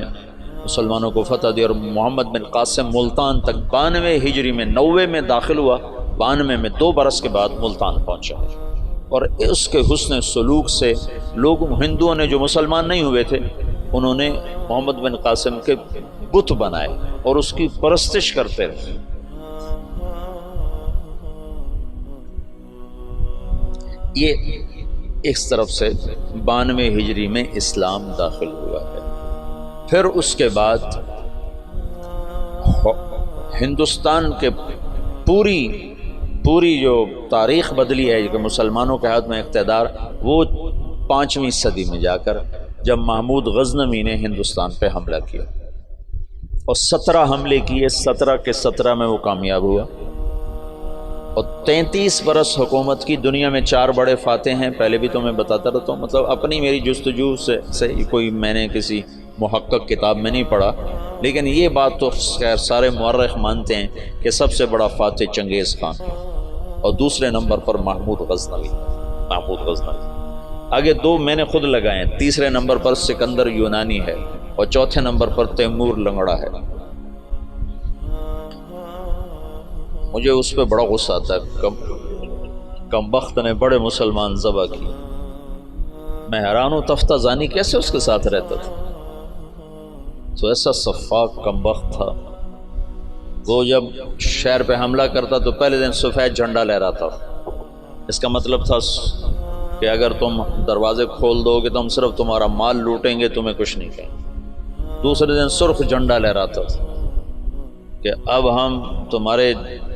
مسلمانوں کو فتح دی، اور محمد بن قاسم ملتان تک 92 ہجری میں 90 میں داخل ہوا، 92 میں 2 برس کے بعد ملتان پہنچا۔ اور اس کے حسن سلوک سے لوگ، ہندوؤں نے جو مسلمان نہیں ہوئے تھے، انہوں نے محمد بن قاسم کے بت بنائے اور اس کی پرستش کرتے رہے۔ یہ اس طرف سے 92 ہجری میں اسلام داخل ہوا ہے۔ پھر اس کے بعد ہندوستان کے پوری جو تاریخ بدلی ہے کہ مسلمانوں کے ہاتھ میں اقتدار، وہ 5ویں صدی میں جا کر جب محمود غزنوی نے ہندوستان پہ حملہ کیا اور 17 حملے کیے، 17 کے 17 میں وہ کامیاب ہوا، اور 33 برس حکومت کی۔ دنیا میں 4 بڑے فاتح ہیں، پہلے بھی تو میں بتاتا رہتا ہوں، مطلب اپنی میری جستجو سے کوئی میں نے کسی محقق کتاب میں نہیں پڑھا، لیکن یہ بات تو خیر سارے مورخ مانتے ہیں کہ سب سے بڑا فاتح چنگیز خان اور دوسرے نمبر پر محمود غزنوی۔ آگے 2 میں نے خود لگائے ہیں، تیسرے نمبر پر سکندر یونانی ہے اور چوتھے نمبر پر تیمور لنگڑا ہے۔ مجھے اس پہ بڑا غصہ آتا ہے، کم بخت نے بڑے مسلمان ذبح کی۔ میں حیران ہوں تفتہ زانی کیسے اس کے ساتھ رہتا تھا، تو ایسا صفاق کم بخت تھا۔ وہ جب شہر پہ حملہ کرتا تو پہلے دن سفید جھنڈا لہراتا، اس کا مطلب تھا کہ اگر تم دروازے کھول دو گے تو ہم صرف تمہارا مال لوٹیں گے، تمہیں کچھ نہیں کہیں۔ دوسرے دن سرخ جھنڈا لہراتا تھا کہ اب ہم تمہارے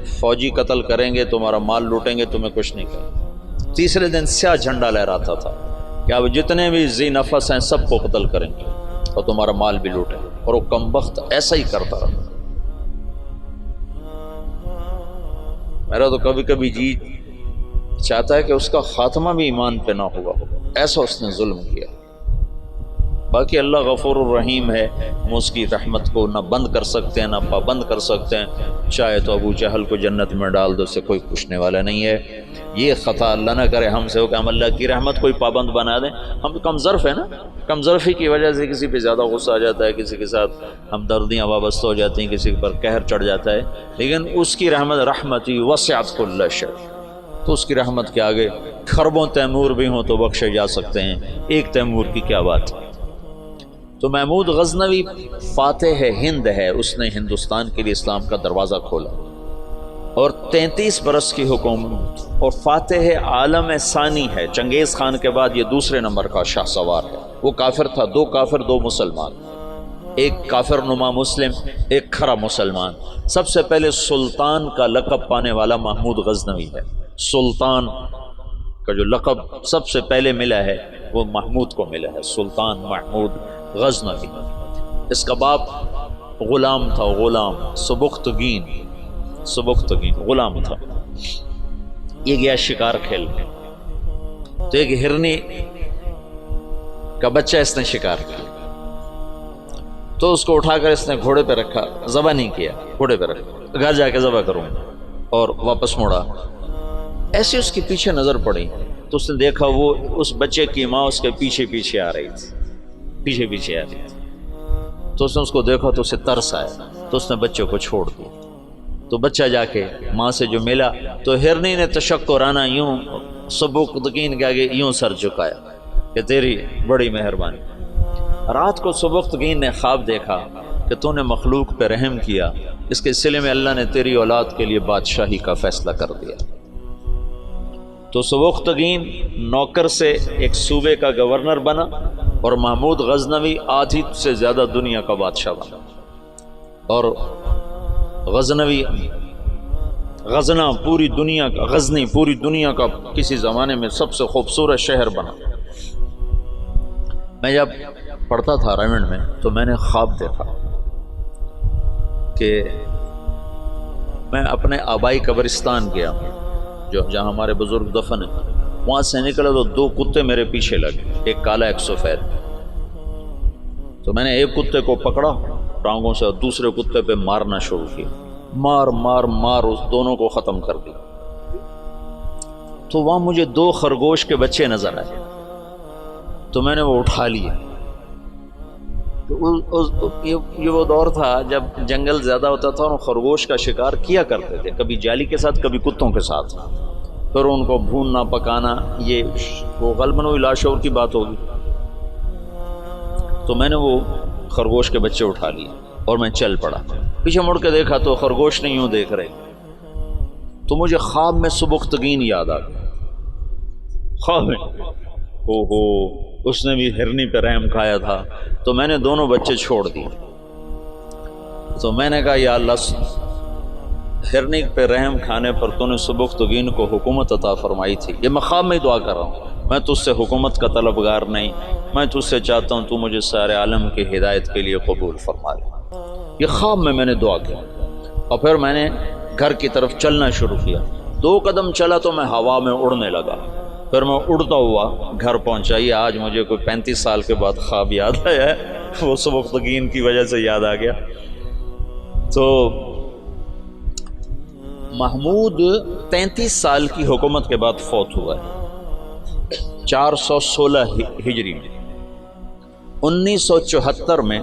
فوجی قتل کریں گے، تمہارا مال لوٹیں گے، تمہیں کچھ نہیں کہیں۔ تیسرے دن سیاہ جھنڈا لہراتا تھا کہ اب جتنے بھی ذی نفس ہیں سب کو قتل کریں گے اور تمہارا مال بھی لوٹیں گے، اور وہ کمبخت ایسا ہی کرتا رہا۔ میرا تو کبھی کبھی جی چاہتا ہے کہ اس کا خاتمہ بھی ایمان پہ نہ ہوا ہو، ایسا اس نے ظلم کیا۔ باقی اللہ غفور الرحیم ہے، ہم اس کی رحمت کو نہ بند کر سکتے ہیں نہ پابند کر سکتے ہیں۔ چاہے تو ابو جہل کو جنت میں ڈال دو، اسے کوئی پوچھنے والا نہیں ہے۔ یہ خطا اللہ نہ کرے ہم سے ہو کہ ہم اللہ کی رحمت کوئی پابند بنا دیں۔ ہم کم ظرف ہیں نا، کم ظرفی کی وجہ سے کسی پہ زیادہ غصہ آ جاتا ہے، کسی کے ساتھ ہمدردیاں وابستہ ہو جاتی ہیں، کسی پر قہر چڑھ جاتا ہے، لیکن اس کی رحمتی وسعت کل شیء، تو اس کی رحمت کے آگے خربوں تیمور بھی ہوں تو بخشے جا سکتے ہیں، ایک تیمور کی کیا بات ہے۔ تو محمود غزنوی فاتح ہند ہے، اس نے ہندوستان کے لیے اسلام کا دروازہ کھولا اور 33 برس کی حکومت، اور فاتح عالم ثانی ہے۔ چنگیز خان کے بعد یہ دوسرے نمبر کا شاہ سوار ہے۔ وہ کافر تھا، 2 کافر 2 مسلمان، ایک کافر نما مسلم، ایک کھرا مسلمان۔ سب سے پہلے سلطان کا لقب پانے والا محمود غزنوی ہے۔ سلطان کا جو لقب سب سے پہلے ملا ہے وہ محمود کو ملا ہے، سلطان محمود غزنوی۔ اس کا باپ غلام تھا، غلام سبکتگین غلام تھا۔ یہ گیا شکار کھیلنے، تو ایک ہرنی کا بچہ اس نے شکار کیا، تو اس کو اٹھا کر اس نے گھوڑے پہ رکھا، ذبح نہیں کیا، گھوڑے پہ رکھا، گھر جا کے ذبح کروں، اور واپس موڑا۔ ایسے اس کے پیچھے نظر پڑی تو اس نے دیکھا وہ اس بچے کی ماں اس کے پیچھے آ رہی تھی، تو اس نے اس کو دیکھا تو اسے ترس آیا، تو اس نے بچے کو چھوڑ دیا۔ تو بچہ جا کے ماں سے جو ملا تو ہرنی نے تشکرانہ یوں سبکتگین کے آگے یوں سر جھکایا کہ تیری بڑی مہربانی۔ رات کو سبکتگین نے خواب دیکھا کہ تو نے مخلوق پہ رحم کیا، اس کے سلے میں اللہ نے تیری اولاد کے لیے بادشاہی کا فیصلہ کر دیا۔ تو سبکتگین نوکر سے ایک صوبے کا گورنر بنا، اور محمود غزنوی آدھی سے زیادہ دنیا کا بادشاہ بنا، اور غزنی پوری دنیا کا کسی زمانے میں سب سے خوبصورت شہر بنا۔ میں جب پڑھتا تھا رائمنڈ میں تو میں نے خواب دیکھا کہ میں اپنے آبائی قبرستان گیا جہاں ہمارے بزرگ دفن ہیں، وہاں سے نکلا تو 2 کتے میرے پیچھے لگے، ایک کالا ایک سفید۔ تو میں نے ایک کتے کو پکڑا ٹانگوں سے اور دوسرے کتے پہ مارنا شروع کیا، مار اس دونوں کو ختم کر دیا۔ تو وہاں مجھے 2 خرگوش کے بچے نظر آئے، تو میں نے وہ اٹھا لیے۔ یہ وہ دور تھا جب جنگل زیادہ ہوتا تھا اور خرگوش کا شکار کیا کرتے تھے، کبھی جالی کے ساتھ کبھی کتوں کے ساتھ، پھر ان کو بھوننا پکانا، یہ وہ غالباً وہی لاشعور کی بات ہوگی۔ تو میں نے وہ خرگوش کے بچے اٹھا لیے اور میں چل پڑا۔ پیچھے مڑ کے دیکھا تو خرگوش نہیں یوں دیکھ رہے، تو مجھے خواب میں سبکتگین یاد آ گیا۔ خواب میں اس نے بھی ہرنی پہ رحم کھایا تھا، تو میں نے دونوں بچے چھوڑ دیے۔ تو میں نے کہا یا اللہ ہرنی پہ رحم کھانے پر تو نے سبکتگین کو حکومت عطا فرمائی تھی. یہ مقام میں دعا کر رہا ہوں، میں تجھ سے حکومت کا طلبگار نہیں، میں تجھ سے چاہتا ہوں تو مجھے سارے عالم کی ہدایت کے لیے قبول فرما لے. یہ خواب میں نے دعا کی اور پھر میں نے گھر کی طرف چلنا شروع کیا. 2 قدم چلا تو میں ہوا میں اڑنے لگا، پھر میں اڑتا ہوا گھر پہنچا. یہ آج مجھے کوئی 35 سال کے بعد خواب یاد آیا ہے، وہ سبکتگین کی وجہ سے یاد آ گیا. تو محمود 33 سال کی حکومت کے بعد فوت ہوا ہے 416 ہجری میں. 1974 میں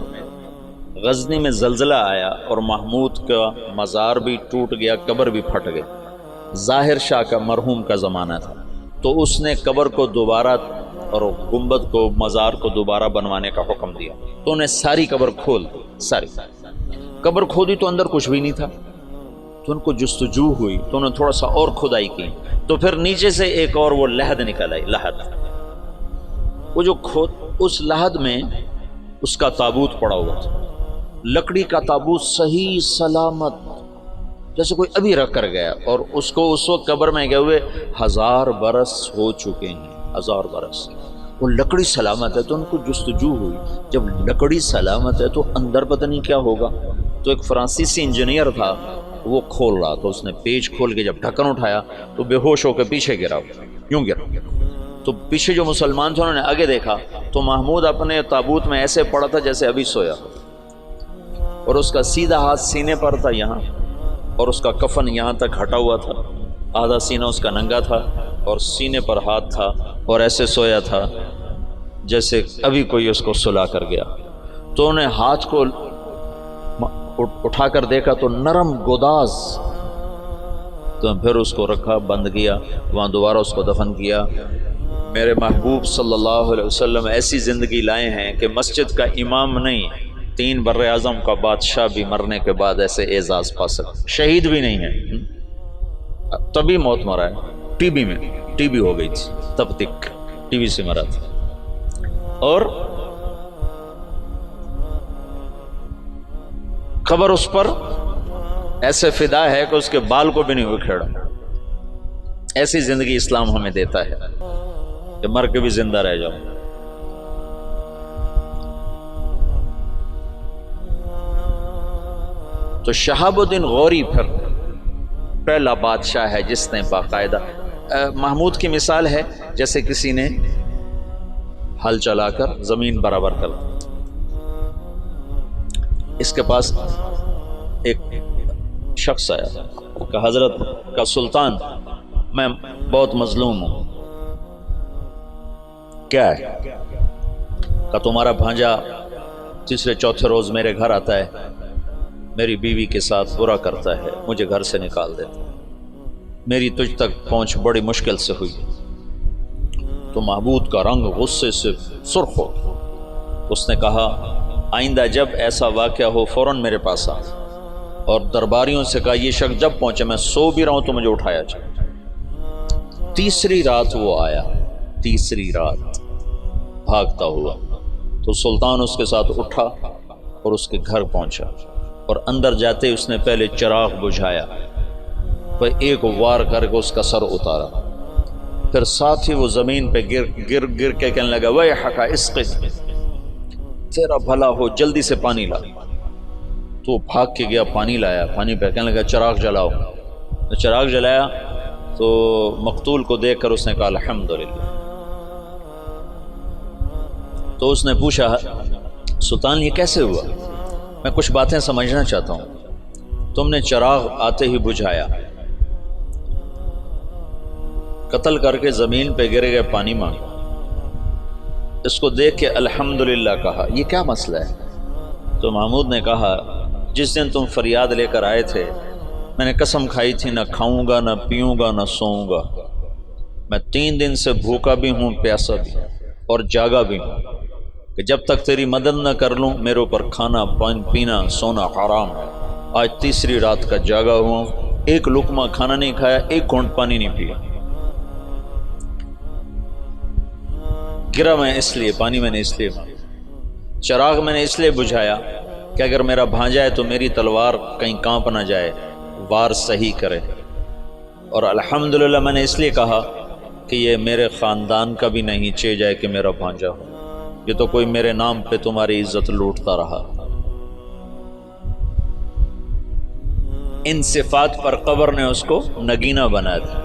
غزنی میں زلزلہ آیا اور محمود کا مزار بھی ٹوٹ گیا، قبر بھی پھٹ گئی. ظاہر شاہ کا مرحوم کا زمانہ تھا، تو اس نے قبر کو دوبارہ اور گنبد کو، مزار کو دوبارہ بنوانے کا حکم دیا. تو انہیں ساری قبر کھول دی. ساری قبر کھودی تو اندر کچھ بھی نہیں تھا. تو ان کو جستجو ہوئی تو انہوں نے تھوڑا سا اور کھدائی کی، تو پھر نیچے سے ایک اور وہ لحد نکل آئی. لحد، وہ جو اس لحد میں اس کا تابوت پڑا ہوا تھا، لکڑی کا تابوت، صحیح سلامت، جیسے کوئی ابھی رکھ کر گیا. اور اس کو اس وقت قبر میں گئے ہوئے 1000 برس ہو چکے ہیں. 1000 برس. وہ لکڑی سلامت ہے. تو ان کو جستجو ہوئی، جب لکڑی سلامت ہے تو اندر پتہ نہیں کیا ہوگا. تو ایک فرانسیسی انجینئر تھا، وہ کھول رہا. تو اس نے پیچ کھول کے جب ڈھکن اٹھایا تو بے ہوش ہو کے پیچھے گرا، یوں گرا. تو پیچھے جو مسلمان تھے انہوں نے آگے دیکھا تو محمود اپنے تابوت میں ایسے پڑا تھا جیسے ابھی سویا، اور اس کا سیدھا ہاتھ سینے پر تھا یہاں، اور اس کا کفن یہاں تک ہٹا ہوا تھا. آدھا سینہ اس کا ننگا تھا اور سینے پر ہاتھ تھا، اور ایسے سویا تھا جیسے ابھی کوئی اس کو سلا کر گیا. تو انہیں ہاتھ کو اٹھا کر دیکھا تو نرم گوداز. تو پھر اس کو رکھا، بند کیا، وہاں دوبارہ اس کو دفن کیا. میرے محبوب صلی اللہ علیہ وسلم ایسی زندگی لائے ہیں کہ مسجد کا امام نہیں، 3 بر اعظم کا بادشاہ بھی مرنے کے بعد ایسے اعزاز پا سکتا. شہید بھی نہیں ہے، تبھی موت مرا ہے. ٹی بی میں ٹی بی ہو گئی تھی، تب تک ٹی بی سے مرا تھا. اور قبر اس پر ایسے فدا ہے کہ اس کے بال کو بھی نہیں اکھیڑا. ایسی زندگی اسلام ہمیں دیتا ہے کہ مر کے بھی زندہ رہ جاؤ. تو شہاب الدین غوری پھر پہلا بادشاہ ہے جس نے باقاعدہ، محمود کی مثال ہے جیسے کسی نے ہل چلا کر زمین برابر کر دی. اس کے پاس ایک شخص آیا کہ حضرت کا سلطان، میں بہت مظلوم ہوں. کیا ہے؟ کہ تمہارا بھانجا تیسرے چوتھے روز میرے گھر آتا ہے، میری بیوی کے ساتھ برا کرتا ہے، مجھے گھر سے نکال دیتا ہے، میری تجھ تک پہنچ بڑی مشکل سے ہوئی. تو محمود کا رنگ غصے سے سرخ ہو. اس نے کہا آئندہ جب ایسا واقعہ ہو فوراً میرے پاس آ. اور درباریوں سے کہا یہ شخص جب پہنچے، میں سو بھی رہا ہوں تو مجھے اٹھایا جائے. تیسری رات وہ آیا، تیسری رات بھاگتا ہوا. تو سلطان اس کے ساتھ اٹھا اور اس کے گھر پہنچا، اور اندر جاتے اس نے پہلے چراغ بجھایا، پھر ایک وار کر کے اس کا سر اتارا. پھر ساتھ ہی وہ زمین پہ گر کے کہنے لگا ویحک اسقط، تیرا بھلا ہو، جلدی سے پانی لا. تو وہ بھاگ کے گیا، پانی لایا. پانی پہ کہنے لگا چراغ جلاؤ. تو چراغ جلایا تو مقتول کو دیکھ کر اس نے کہا الحمدللہ. تو اس نے پوچھا سلطان یہ کیسے ہوا؟ میں کچھ باتیں سمجھنا چاہتا ہوں. تم نے چراغ آتے ہی بجھایا، قتل کر کے زمین پہ گر گئے، پانی مانگا. اس کو دیکھ کے الحمدللہ کہا، یہ کیا مسئلہ ہے؟ تو محمود نے کہا جس دن تم فریاد لے کر آئے تھے میں نے قسم کھائی تھی نہ کھاؤں گا، نہ پیوں گا، نہ سوؤں گا. میں 3 دن سے بھوکا بھی ہوں، پیاسا بھی اور جاگا بھی ہوں کہ جب تک تیری مدد نہ کر لوں میرے اوپر کھانا پینا سونا حرام. آج تیسری رات کا جاگا ہوں، ایک لقمہ کھانا نہیں کھایا، ایک گھونٹ پانی نہیں پیا. گرا میں اس لیے، پانی میں نے اس لیے، چراغ میں نے اس لیے بجھایا کہ اگر میرا بھانجا ہے تو میری تلوار کہیں کانپ نہ جائے وار صحیح کرے. اور الحمدللہ میں نے اس لیے کہا کہ یہ میرے خاندان کا بھی نہیں چہ جائے کہ میرا بھانجا ہو. یہ تو کوئی میرے نام پہ تمہاری عزت لوٹتا رہا. ان صفات پر قبر نے اس کو نگینہ بنا دیا،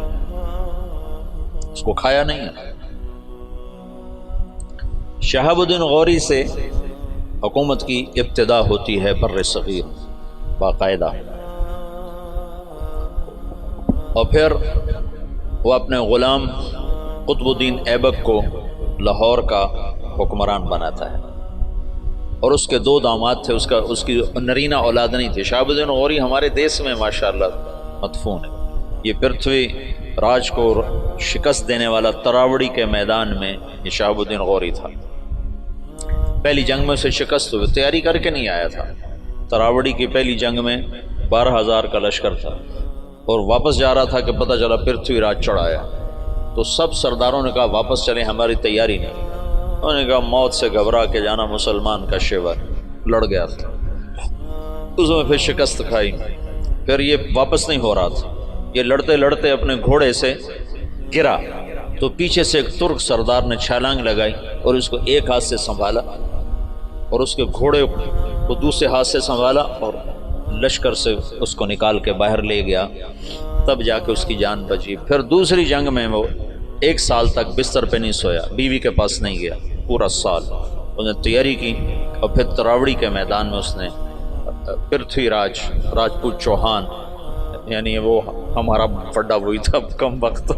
اس کو کھایا نہیں ہے. شہاب الدین غوری سے حکومت کی ابتدا ہوتی ہے بر صغیر باقاعدہ، اور پھر وہ اپنے غلام قطب الدین ایبک کو لاہور کا حکمران بناتا ہے. اور اس کے 2 داماد تھے، اس کی نرینہ اولاد نہیں تھی. شہاب الدین غوری ہمارے دیس میں ماشاءاللہ مدفون ہے. یہ پرتھوی راج کو شکست دینے والا تراوڑی کے میدان میں یہ شہاب الدین غوری تھا. پہلی جنگ میں اسے شکست ہوئی، تیاری کر کے نہیں آیا تھا. تراوڑی کی پہلی جنگ میں 12,000 کا لشکر تھا اور واپس جا رہا تھا کہ پتہ چلا پرتھوی راج چڑھایا. تو سب سرداروں نے کہا واپس چلیں، ہماری تیاری نہیں. انہوں نے کہا موت سے گھبرا کے جانا مسلمان کا شیور. لڑ گیا تھا، اس میں پھر شکست کھائی. پھر یہ واپس نہیں ہو رہا تھا، یہ لڑتے لڑتے اپنے گھوڑے سے گرا تو پیچھے سے ایک ترک سردار نے چھلانگ لگائی اور اس کو ایک ہاتھ سے سنبھالا اور اس کے گھوڑے کو دوسرے ہاتھ سے سنبھالا اور لشکر سے اس کو نکال کے باہر لے گیا. تب جا کے اس کی جان بچی. پھر دوسری جنگ میں وہ 1 سال تک بستر پہ نہیں سویا، بیوی کے پاس نہیں گیا پورا سال. اس نے تیاری کی اور پھر تراوڑی کے میدان میں اس نے پرتھوی راج راجپوت چوہان، یعنی وہ ہمارا پڈا وہی تھا کم وقت.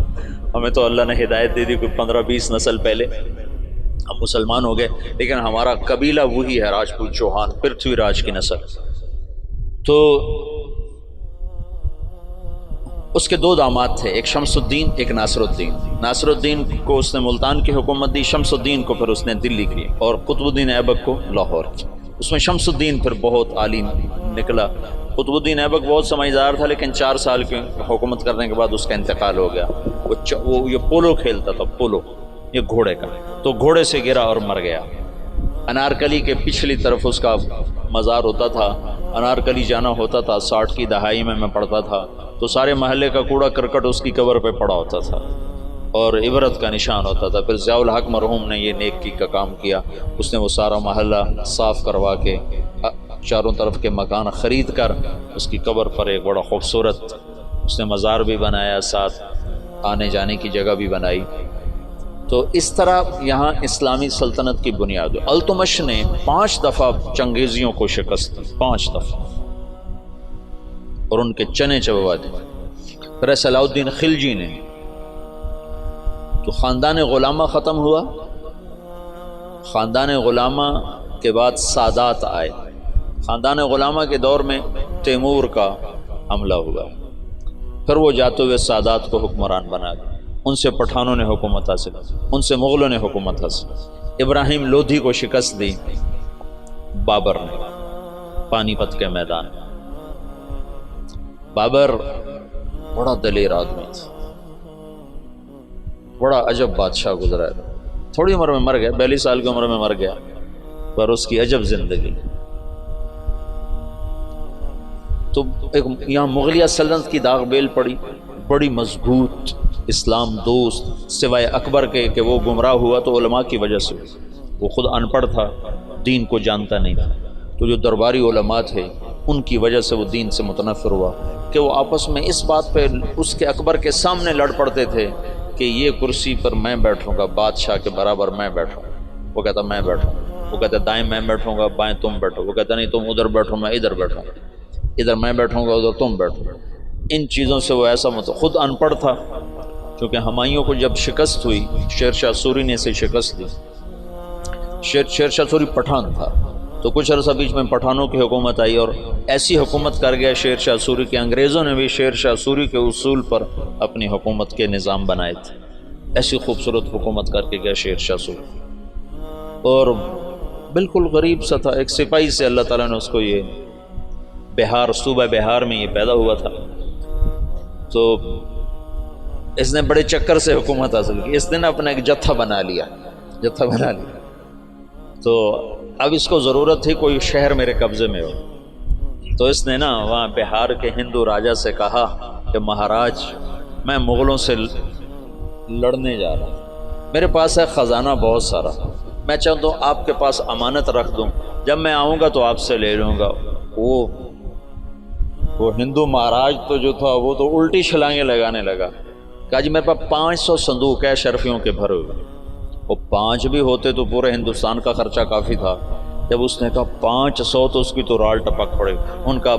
ہمیں تو اللہ نے ہدایت دے دی کوئی 15-20 نسل پہلے ہم مسلمان ہو گئے، لیکن ہمارا قبیلہ وہی ہے راجپوت چوہان، پرتھوی راج کی نسل. تو اس کے 2 داماد تھے، ایک شمس الدین ایک ناصر الدین. ناصر الدین کو اس نے ملتان کی حکومت دی، شمس الدین کو پھر اس نے دلی کی اور قطب الدین ایبک کو لاہور کی. اس میں شمس الدین پھر بہت عالی نکلا. قطب الدین ایبک بہت سمجھدار تھا لیکن 4 سال کی حکومت کرنے کے بعد اس کا انتقال ہو گیا. وہ یہ پولو کھیلتا تھا، پولو یہ گھوڑے کا، تو گھوڑے سے گرا اور مر گیا. انارکلی کے پچھلی طرف اس کا مزار ہوتا تھا. انارکلی جانا ہوتا تھا، 60 کی دہائی میں پڑھتا تھا تو سارے محلے کا کوڑا کرکٹ اس کی قبر پہ پڑا ہوتا تھا اور عبرت کا نشان ہوتا تھا. پھر ضیاء الحق مرحوم نے یہ نیکی کا کام کیا. اس نے وہ سارا محلہ صاف کروا کے چاروں طرف کے مکان خرید کر اس کی قبر پر ایک بڑا خوبصورت اس نے مزار بھی بنایا، ساتھ آنے جانے کی جگہ بھی بنائی. تو اس طرح یہاں اسلامی سلطنت کی بنیاد ہوئی. التمش نے 5 دفعہ چنگیزیوں کو شکست دی، 5 دفعہ، اور ان کے چنے چبوا دی. پھر صلاح الدین خلجی نے، تو خاندان غلامہ ختم ہوا. خاندان غلامہ کے بعد سادات آئے. خاندان غلامہ کے دور میں تیمور کا حملہ ہوا، پھر وہ جاتے ہوئے سادات کو حکمران بنا دیا. ان سے پٹھانوں نے حکومت حاصل، ان سے مغلوں نے حکومت حاصل. ابراہیم لودھی کو شکست دی بابر نے پانی پت کے میدان میں. بابر بڑا دلیر آدمی تھا، بڑا عجب بادشاہ گزرا ہے. تھوڑی عمر میں مر گیا، 42 سال کی عمر میں مر گیا، پر اس کی عجب زندگی. تو ایک یہاں مغلیہ سلطنت کی داغ بیل پڑی، بڑی مضبوط اسلام دوست، سوائے اکبر کے کہ وہ گمراہ ہوا تو علماء کی وجہ سے. وہ خود ان پڑھ تھا، دین کو جانتا نہیں تھا. تو جو درباری علماء تھے ان کی وجہ سے وہ دین سے متنفر ہوا کہ وہ آپس میں اس بات پہ اس کے اکبر کے سامنے لڑ پڑتے تھے کہ یہ کرسی پر میں بیٹھوں گا، بادشاہ کے برابر میں بیٹھوں. وہ کہتا میں بیٹھوں، وہ کہتا دائیں میں بیٹھوں گا، بائیں تم بیٹھو. وہ کہتا نہیں تم ادھر بیٹھو میں ادھر بیٹھوں، ادھر میں بیٹھوں گا ادھر تم بیٹھو. ان چیزوں سے وہ ایسا خود ان پڑھ تھا. چونکہ ہمایوں کو جب شکست ہوئی، شیر شاہ سوری نے اسے شکست دی. شیر شاہ سوری پٹھان تھا، تو کچھ عرصہ بیچ میں پٹھانوں کی حکومت آئی اور ایسی حکومت کر گیا شیر شاہ سوری کہ انگریزوں نے بھی شیر شاہ سوری کے اصول پر اپنی حکومت کے نظام بنائے تھے. ایسی خوبصورت حکومت کر کے گیا شیر شاہ سوری، اور بالکل غریب سا تھا. ایک سپاہی سے اللہ تعالیٰ نے اس کو یہ بہار، صوبہ بہار میں یہ پیدا ہوا تھا. تو اس نے بڑے چکر سے حکومت حاصل کی. اس نے اپنا ایک جتھا بنا لیا. تو اب اس کو ضرورت تھی کوئی شہر میرے قبضے میں ہو. تو اس نے نا وہاں بہار کے ہندو راجا سے کہا کہ مہاراج میں مغلوں سے لڑنے جا رہا ہوں، میرے پاس ہے خزانہ بہت سارا، میں چاہتا ہوں آپ کے پاس امانت رکھ دوں، جب میں آؤں گا تو آپ سے لے لوں گا۔ وہ ہندو مہاراج تو جو تھا وہ تو الٹی چھلانگیں لگانے لگا، کہا جی میرے پاس 500 صندوق ہے شرفیوں کے بھرے ہوئے، وہ 5 بھی ہوتے تو پورے ہندوستان کا خرچہ کافی تھا۔ جب اس نے کہا 500 تو اس کی تو رال ٹپک پڑے، ان کا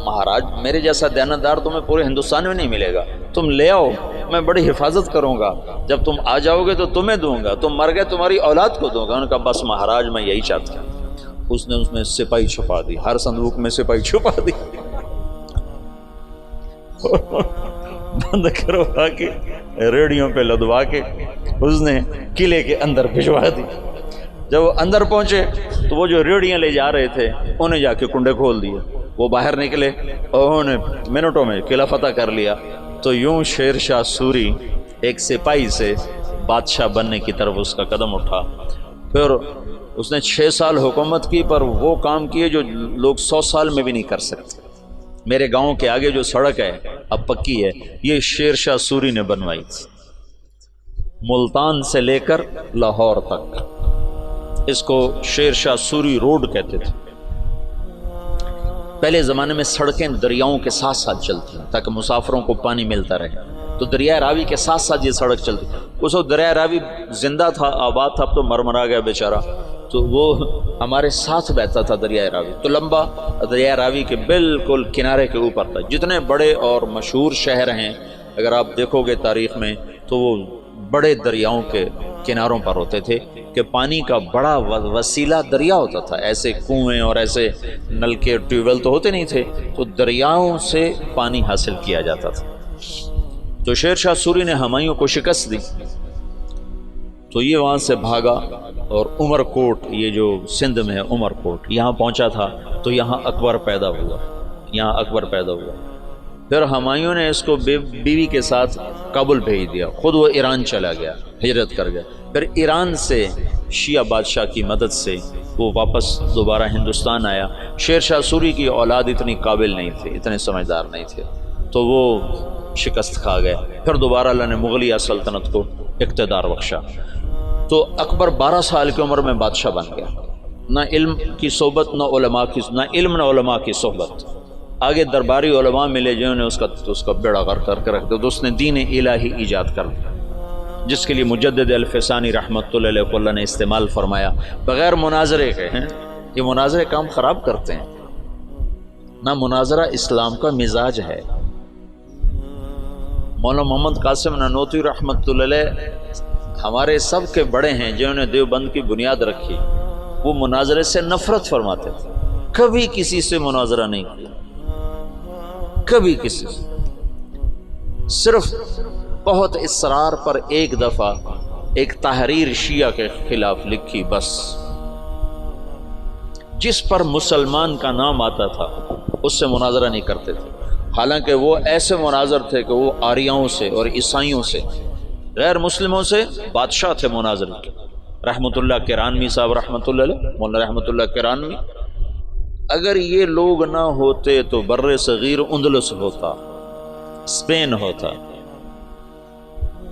مہاراج میرے جیسا دیانتدار تمہیں پورے ہندوستان میں نہیں ملے گا، تم لے آؤ، میں بڑی حفاظت کروں گا، جب تم آ جاؤ گے تو تمہیں دوں گا، تم مر گئے تمہاری اولاد کو دوں گا۔ انہوں نے کہا بس مہاراج میں یہی چاہتا ہوں۔ اس نے اس میں سپاہی چھپا دی، ہر صندوق میں سپاہی چھپا دی، بند کروا کے ریڑیوں پہ لدوا کے اس نے قلعے کے اندر بھجوا دی۔ جب وہ اندر پہنچے تو وہ جو ریڑیاں لے جا رہے تھے انہیں جا کے کنڈے کھول دیے، وہ باہر نکلے اور انہوں نے منٹوں میں قلعہ فتح کر لیا۔ تو یوں شیر شاہ سوری ایک سپاہی سے بادشاہ بننے کی طرف اس کا قدم اٹھا۔ پھر اس نے 6 سال حکومت کی، پر وہ کام کیے جو لوگ 100 سال میں بھی نہیں کر سکتے۔ میرے گاؤں کے آگے جو سڑک ہے اب پکی ہے، یہ شیر شاہ سوری نے بنوائی تھی، ملتان سے لے کر لاہور تک، اس کو شیر شاہ سوری روڈ کہتے تھے۔ پہلے زمانے میں سڑکیں دریاؤں کے ساتھ ساتھ چلتی ہیں تاکہ مسافروں کو پانی ملتا رہے، تو دریائے راوی کے ساتھ ساتھ یہ سڑک چلتی۔ اس وقت دریائے راوی زندہ تھا، آباد تھا، اب تو مرمرا گیا بیچارہ، تو وہ ہمارے ساتھ بہتا تھا دریائے راوی، تو لمبا دریائے راوی کے بالکل کنارے کے اوپر تھا۔ جتنے بڑے اور مشہور شہر ہیں اگر آپ دیکھو گے تاریخ میں تو وہ بڑے دریاؤں کے کناروں پر ہوتے تھے، کہ پانی کا بڑا وسیلہ دریا ہوتا تھا، ایسے کنویں اور ایسے نلکے ٹیوب ویل تو ہوتے نہیں تھے، تو دریاؤں سے پانی حاصل کیا جاتا تھا۔ تو شیر شاہ سوری نے ہمایوں کو شکست دی تو یہ وہاں سے بھاگا اور عمر کوٹ، یہ جو سندھ میں ہے عمر کوٹ، یہاں پہنچا تھا تو یہاں اکبر پیدا ہوا۔ پھر ہمایوں نے اس کو بیوی کے ساتھ کابل بھیج دیا، خود وہ ایران چلا گیا، ہجرت کر گیا۔ پھر ایران سے شیعہ بادشاہ کی مدد سے وہ واپس دوبارہ ہندوستان آیا۔ شیر شاہ سوری کی اولاد اتنی قابل نہیں تھے، اتنے سمجھدار نہیں تھے، تو وہ شکست کھا گئے۔ پھر دوبارہ اللہ نے مغلیہ سلطنت کو اقتدار بخشا، تو اکبر 12 سال کی عمر میں بادشاہ بن گیا، نہ علم کی صحبت، نہ علماء کی صحبت۔ آگے درباری علماء ملے جنہوں نے اس کا بیڑا غرق کر کے رکھ دیا، تو اس نے دین الہی ایجاد کر دیا، جس کے لیے مجدد الفسانی رحمۃ اللہ علیہ کو اللہ نے استعمال فرمایا، بغیر مناظرے کے ہیں۔ یہ مناظرے کام خراب کرتے ہیں، نہ مناظرہ اسلام کا مزاج ہے۔ مولانا محمد قاسم نانوتوی رحمۃ اللہ علیہ ہمارے سب کے بڑے ہیں جنہوں نے دیوبند کی بنیاد رکھی، وہ مناظرے سے نفرت فرماتے تھے، کبھی کسی سے مناظرہ نہیں کیا، کبھی کسی سے، صرف بہت اصرار پر ایک دفعہ ایک تحریر شیعہ کے خلاف لکھی بس، جس پر مسلمان کا نام آتا تھا اس سے مناظرہ نہیں کرتے تھے، حالانکہ وہ ایسے مناظر تھے کہ وہ آریاؤں سے اور عیسائیوں سے، غیر مسلموں سے بادشاہ تھے مناظر کے۔ رحمۃ اللہ کرانوی صاحب رحمۃ اللہ علیہ، مولانا رحمۃ اللہ کرانوی، اگر یہ لوگ نہ ہوتے تو بر صغیر اندلس ہوتا، اسپین ہوتا،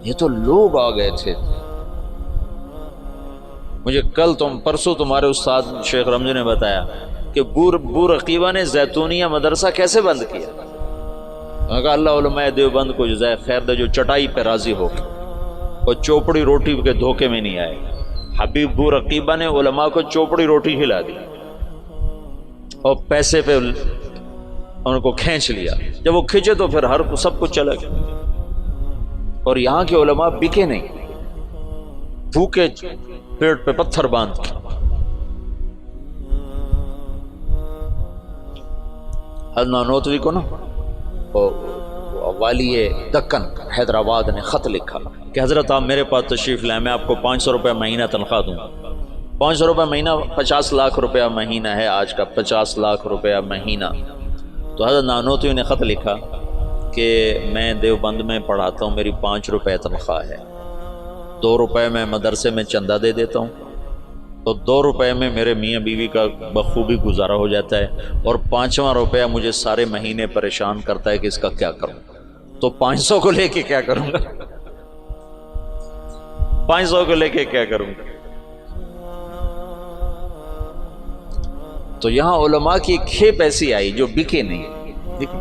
یہ تو لوگ آ گئے تھے۔ مجھے پرسوں تمہارے استاد شیخ رمضی نے بتایا کہ بور عقیبہ نے زیتونیہ مدرسہ کیسے بند کیا۔ میں کہا اللہ علماء دیوبند کو جزائے خیر دے، جو چٹائی پہ راضی ہو کے اور چوپڑی روٹی کے دھوکے میں نہیں آئے۔ حبیب بور عقیبہ نے علماء کو چوپڑی روٹی کھلا دی اور پیسے پہ ان کو کھینچ لیا، جب وہ کھینچے تو پھر سب کچھ چلا گیا۔ اور یہاں کے علماء بکے نہیں، بھوکے پیٹ پہ پتھر باندھ کے۔ حضرت نانوتوی کو نا والی دکن حیدرآباد نے خط لکھا کہ حضرت آپ میرے پاس تشریف لائیں، میں آپ کو 500 روپے مہینہ تنخواہ دوں گا۔ 500 روپے مہینہ 50 لاکھ روپیہ مہینہ ہے آج کا، 50 لاکھ روپیہ مہینہ۔ تو حضرت نانوتوی نے خط لکھا کہ میں دیوبند میں پڑھاتا ہوں، میری 5 روپے تنخواہ ہے، 2 روپے میں مدرسے میں چندہ دے دیتا ہوں، تو 2 روپے میں میرے میاں بیوی کا بخوبی گزارا ہو جاتا ہے، اور 5واں روپیہ مجھے سارے مہینے پریشان کرتا ہے کہ اس کا کیا کروں، تو 500 کو لے کے کیا کروں گا؟ 500 کو لے کے کیا کروں گا؟ تو یہاں علماء کی ایک کھیپ ایسی آئی جو بکے نہیں، ٹھیک ہے؟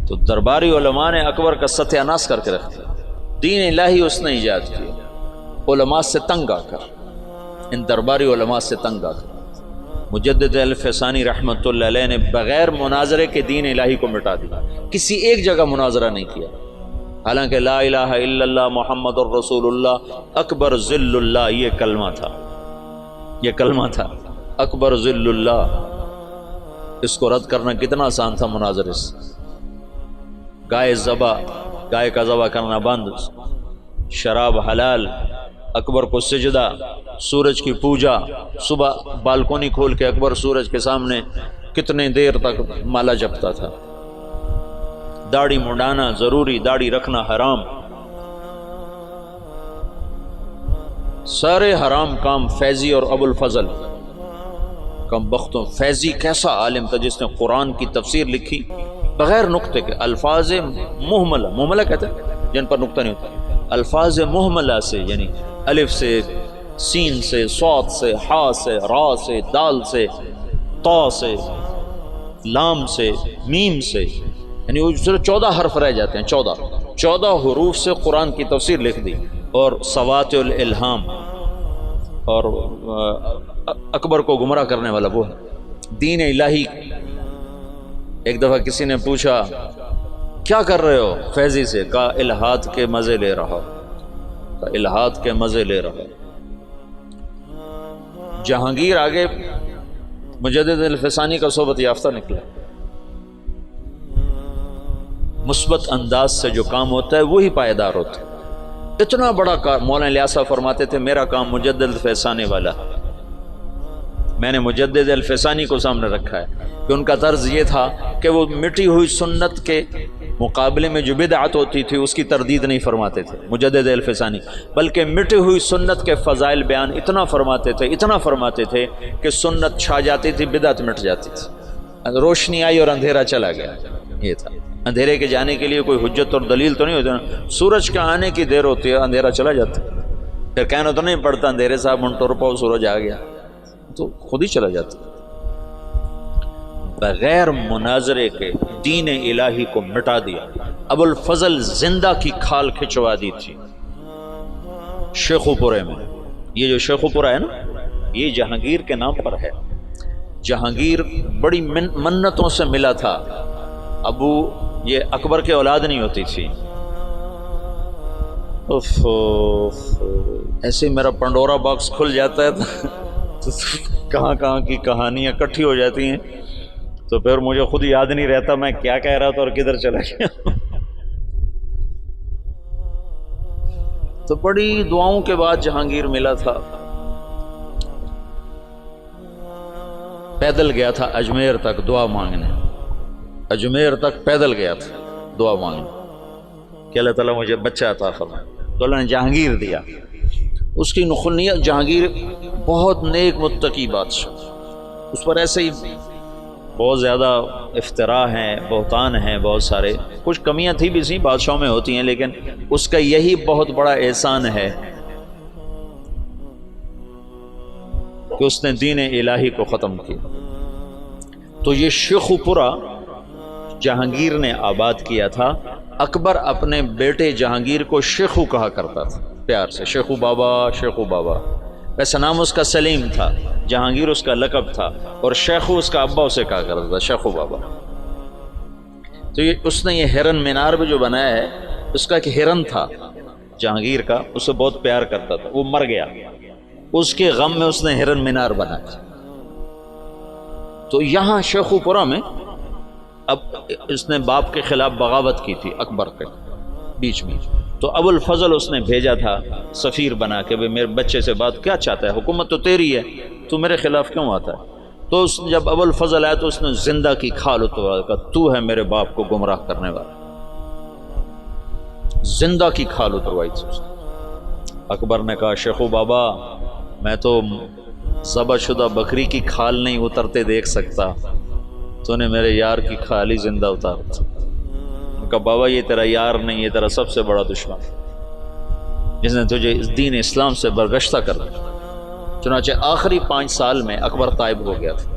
تو درباری علماء نے اکبر کا ستیہ ناش کر کے رکھ دیا۔ دین الہی اس نے ایجاد کیا علماء سے تنگ آ کر، ان درباری علماء سے تنگ آ کر۔ مجدد الفسانی رحمۃ اللہ علیہ نے بغیر مناظرے کے دین الہی کو مٹا دیا، کسی ایک جگہ مناظرہ نہیں کیا، حالانکہ لا الہ الا اللہ محمد الرسول اللہ اکبر ذل اللہ یہ کلمہ تھا، یہ کلمہ تھا اکبر ذل اللہ۔ اس کو رد کرنا کتنا آسان تھا مناظرے سے۔ گائے کا ذبح کرنا بند، شراب حلال، اکبر کو سجدہ، سورج کی پوجا، صبح بالکونی کھول کے اکبر سورج کے سامنے کتنے دیر تک مالا جپتا تھا۔ داڑھی منڈانا ضروری، داڑھی رکھنا حرام، سارے حرام کام فیضی اور ابو الفضل کم بختوں۔ فیضی کیسا عالم تھا جس نے قرآن کی تفسیر لکھی بغیر نقطے کے، الفاظ محملہ، محملہ کہتے ہیں جن پر نقطہ نہیں ہوتا، الفاظ محملہ سے، یعنی الف سے، سین سے، صاد سے، حا سے، را سے، دال سے، تا سے، لام سے، میم سے، یعنی وہ 14 حرف رہ جاتے ہیں، 14 حروف سے قرآن کی تفسیر لکھ دی، اور سوات الالہام، اور اکبر کو گمراہ کرنے والا وہ ہے دین الہی۔ ایک دفعہ کسی نے پوچھا کیا کر رہے ہو فیضی سے، کہا الہات کے مزے لے رہا، کہا الہات کے مزے لے رہا۔ جہانگیر آگے مجدد الفسانی کا صحبت یافتہ نکلا۔ مثبت انداز سے جو کام ہوتا ہے وہی پائیدار ہوتا ہے۔ اتنا بڑا کام مولانا الیاس فرماتے تھے میرا کام مجدد الفسانی والا، میں نے مجدد الفسانی کو سامنے رکھا ہے کہ ان کا طرز یہ تھا کہ وہ مٹی ہوئی سنت کے مقابلے میں جو بدعت ہوتی تھی اس کی تردید نہیں فرماتے تھے مجدد الفسانی، بلکہ مٹی ہوئی سنت کے فضائل بیان اتنا فرماتے تھے کہ سنت چھا جاتی تھی، بدعت مٹ جاتی تھی، روشنی آئی اور اندھیرا چلا گیا۔ یہ تھا اندھیرے کے جانے کے لیے کوئی حجت اور دلیل تو نہیں ہوتی نا، سورج کے آنے کی دیر ہوتی ہے اندھیرا چلا جاتا ہے، پھر کہنا تو نہیں پڑتا اندھیرے صاحب منٹو رپاؤ سورج آ گیا، تو خود ہی چلا جاتا۔ بغیر مناظرے کے دین الہی کو مٹا دیا۔ ابو الفضل زندہ کی کھال کھچوا دی تھی شیخو پورے میں۔ یہ جو شیخو پورہ ہے نا، یہ جہانگیر کے نام پر ہے۔ جہانگیر بڑی منتوں سے ملا تھا، ابو یہ اکبر کے اولاد نہیں ہوتی تھی۔ ایسے میرا پنڈورا باکس کھل جاتا ہے تو کہاں کی کہانیاں اکٹھی ہو جاتی ہیں، تو پھر مجھے خود یاد نہیں رہتا میں کیا کہہ رہا تھا اور کدھر چلا گیا۔ تو بڑی دعاؤں کے بعد جہانگیر ملا تھا، پیدل گیا تھا اجمیر تک دعا مانگنے، اجمیر تک پیدل گیا تھا دعا مانگنے کہ اللہ تعالیٰ مجھے بچہ عطا فرمائے، تو اللہ نے جہانگیر دیا۔ اس کی نخلیت، جہانگیر بہت نیک متقی بادشاہ، اس پر ایسے ہی بہت زیادہ افتراء ہیں، بہتان ہیں، بہت سارے، کچھ کمیاں تھی بھی سی بادشاہوں میں ہوتی ہیں، لیکن اس کا یہی بہت بڑا احسان ہے کہ اس نے دین الہی کو ختم کیا۔ تو یہ شیخو پورہ جہانگیر نے آباد کیا تھا۔ اکبر اپنے بیٹے جہانگیر کو شیخو کہا کرتا تھا پیار سے، شیخو بابا، شیخو بابا۔ ویسے نام اس کا سلیم تھا، جہانگیر اس کا لقب تھا، اور شیخو اس کا ابا اسے کہا کرتا تھا، شیخو بابا۔ تو اس نے یہ ہرن مینار بھی جو بنایا ہے، اس کا ایک ہرن تھا جہانگیر کا، اسے بہت پیار کرتا تھا، وہ مر گیا، اس کے غم میں اس نے ہرن مینار بنایا۔ تو یہاں شیخو پورہ میں اب اس نے باپ کے خلاف بغاوت کی تھی اکبر کے بیچ میں، تو ابو الفضل اس نے بھیجا تھا سفیر بنا کے، بھئی میرے بچے سے بات کیا چاہتا ہے، حکومت تو تیری ہے، تو میرے خلاف کیوں آتا ہے؟ تو جب ابو الفضل آیا تو اس نے زندہ کی کھال اتروا، کہا تو ہے میرے باپ کو گمراہ کرنے والا، زندہ کی کھال اتروائی تھی اس نے۔ اکبر نے کہا شیخو بابا میں تو ذبح شدہ بکری کی کھال نہیں اترتے دیکھ سکتا، تو نے میرے یار کی کھال ہی زندہ اتار دی۔ ان کا بابا یہ تیرا یار نہیں، یہ تیرا سب سے بڑا دشمن جس نے تجھے اس دین اسلام سے برگشتہ کر دیا۔ چنانچہ آخری 5 سال میں اکبر طائب ہو گیا تھا،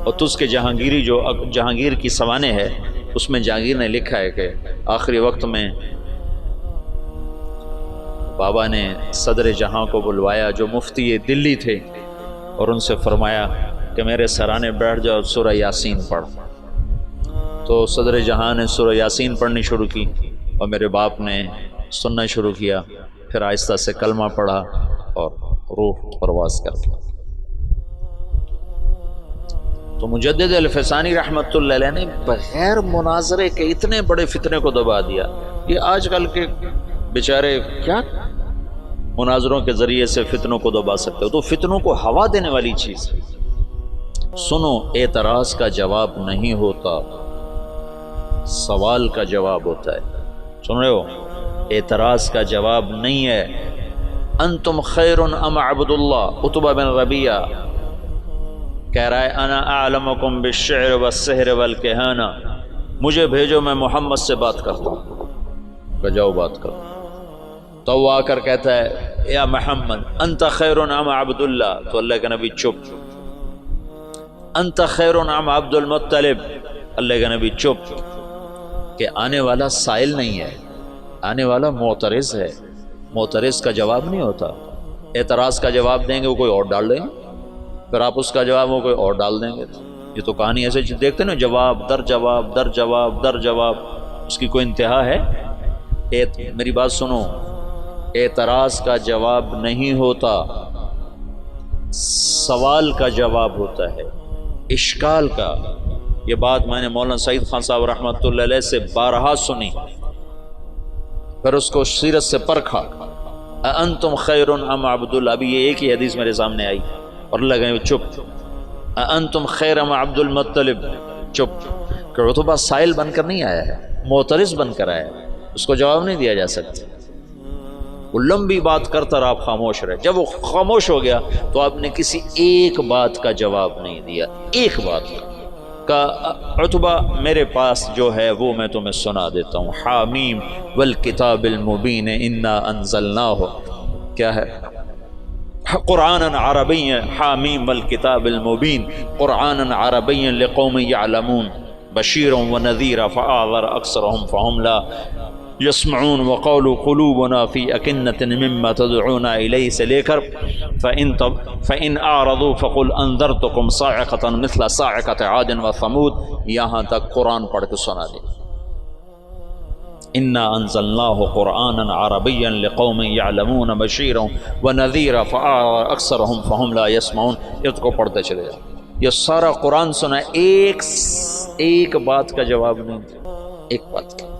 اور تس کے جہانگیری جو جہانگیر کی سوانح ہے اس میں جہانگیر نے لکھا ہے کہ آخری وقت میں بابا نے صدر جہاں کو بلوایا جو مفتی دلی تھے، اور ان سے فرمایا کہ میرے سرانے بیٹھ جاؤ، سورہ یاسین پڑھ۔ تو صدر جہاں نے سورہ یاسین پڑھنی شروع کی، اور میرے باپ نے سننا شروع کیا، پھر آہستہ سے کلمہ پڑھا اور روح پرواز کر گیا۔ تو مجدد الفسانی رحمۃ اللہ علیہ نے بغیر مناظرے کے اتنے بڑے فتنے کو دبا دیا۔ یہ آج کل کے بیچارے کیا مناظروں کے ذریعے سے فتنوں کو دبا سکتے ہو؟ تو فتنوں کو ہوا دینے والی چیز ہے۔ سنو، اعتراض کا جواب نہیں ہوتا، سوال کا جواب ہوتا ہے۔ سن رہے ہو؟ اعتراض کا جواب نہیں ہے۔ انتم خیر ام عبد اللہ، عتبہ بن ربیعہ کہہ رہا ہے انا اعلمکم بالشعر والسحر والکہانہ، مجھے بھیجو میں محمد سے بات کرتا ہوں۔ کہ جاؤ بات کرو۔ تو وہ آ کر کہتا ہے یا محمد انت خیر ام عبد اللہ، تو اللہ کا نبی چپ۔ انت خیر ام عبد المطلب، اللہ کا نبی چپ۔ کہ آنے والا سائل نہیں ہے، آنے والا معترض ہے، معترض کا جواب نہیں ہوتا۔ اعتراض کا جواب دیں گے وہ کوئی اور ڈال دیں گے، پھر آپ اس کا جواب وہ کوئی اور ڈال دیں گے۔ یہ تو کہانی ایسے دیکھتے نا، جواب در جواب در جواب در جواب، اس کی کوئی انتہا ہے؟ میری بات سنو، اعتراض کا جواب نہیں ہوتا، سوال کا جواب ہوتا ہے، اشکال کا۔ یہ بات میں نے مولانا سعید خان صاحب رحمۃ اللہ علیہ سے بارہا سنی، پھر اس کو سیرت سے پرکھا۔ انتم خیر ام عبد اللہ، ابھی یہ ایک ہی حدیث میرے سامنے آئی، اور اللہ کہے چپ۔ انتم خیر ام عبد المطلب، چپ۔ کہ عتبہ سائل بن کر نہیں آیا ہے، معترض بن کر آیا ہے، اس کو جواب نہیں دیا جا سکتا۔ وہ لمبی بات کرتا رہا، آپ خاموش رہے۔ جب وہ خاموش ہو گیا تو آپ نے کسی ایک بات کا جواب نہیں دیا، ایک بات کا۔ عتبہ میرے پاس جو ہے وہ میں تمہیں سنا دیتا ہوں۔ حامیم والکتاب المبین انا انزلناہ، کیا ہے؟ قرآنا عربی، حامیم والکتاب المبین قرآنا عربی لقوم یعلمون بشیرا ونذیرا فاعذر اکثرهم فهم لا یسمعون وقولوا قلوبنا فی اکنۃ مما تدعونا الیہ سے لے کر فإن اعرضوا فقل انذرتکم صاعقۃ مثل صاعقۃ عاد وثمود، یہاں تک قرآن پڑھ کے سنا دیا۔ انا انزلناہ قرآنا عربیا لقوم یعلمون بشیرا ونذیرا فاعرض اکثرهم فهم لا یسمعون۔ اس کو پڑھتے چلے جاؤ۔ یہ سارا قرآن سنا، ایک بات کا جواب نہیں، ایک بات کا۔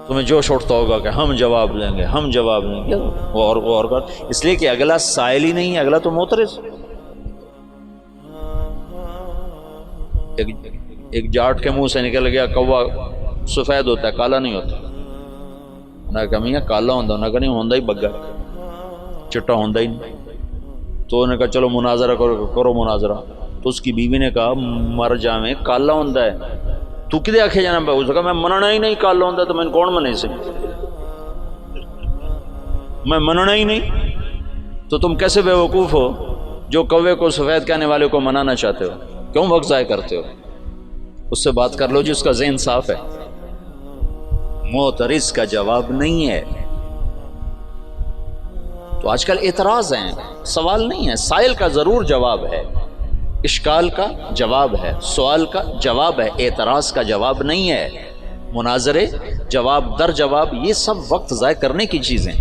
تمہیں جوش اٹھتا ہوگا کہ ہم جواب لیں گے، ہم جواب لیں گے، اور اس لیے کہ اگلا سائل ہی نہیں ہے، اگلا تو معترض۔ ایک جاٹ کے منہ سے نکل گیا کوا سفید ہوتا ہے، کالا نہیں ہوتا۔ انہیں کہا میاں کالا ہوتا، انہیں کہا نہیں ہوندہ ہی بگا، چٹا ہوندہ ہی نہیں۔ تو انہیں کہا چلو مناظرہ کرو مناظرہ۔ تو اس کی بیوی نے کہا مر جاویں کالا ہوندہ ہے، تو کدے آکھے جانا پہ؟ اس نے کہا میں مننا ہی نہیں کالا ہوندہ تو میں کون منے سے؟ میں مننا ہی نہیں، تو تم کیسے بے وقوف ہو جو کوے کو سفید کہنے والے کو منانا چاہتے ہو؟ کیوں وقت ضائع کرتے ہو؟ اس سے بات کر لو جس کا ذہن صاف ہے۔ معترض کا جواب نہیں ہے۔ تو آج کل اعتراض ہیں، سوال نہیں ہے۔ سائل کا ضرور جواب ہے، اشکال کا جواب ہے، سوال کا جواب ہے، اعتراض کا جواب نہیں ہے۔ مناظرے، جواب در جواب، یہ سب وقت ضائع کرنے کی چیزیں۔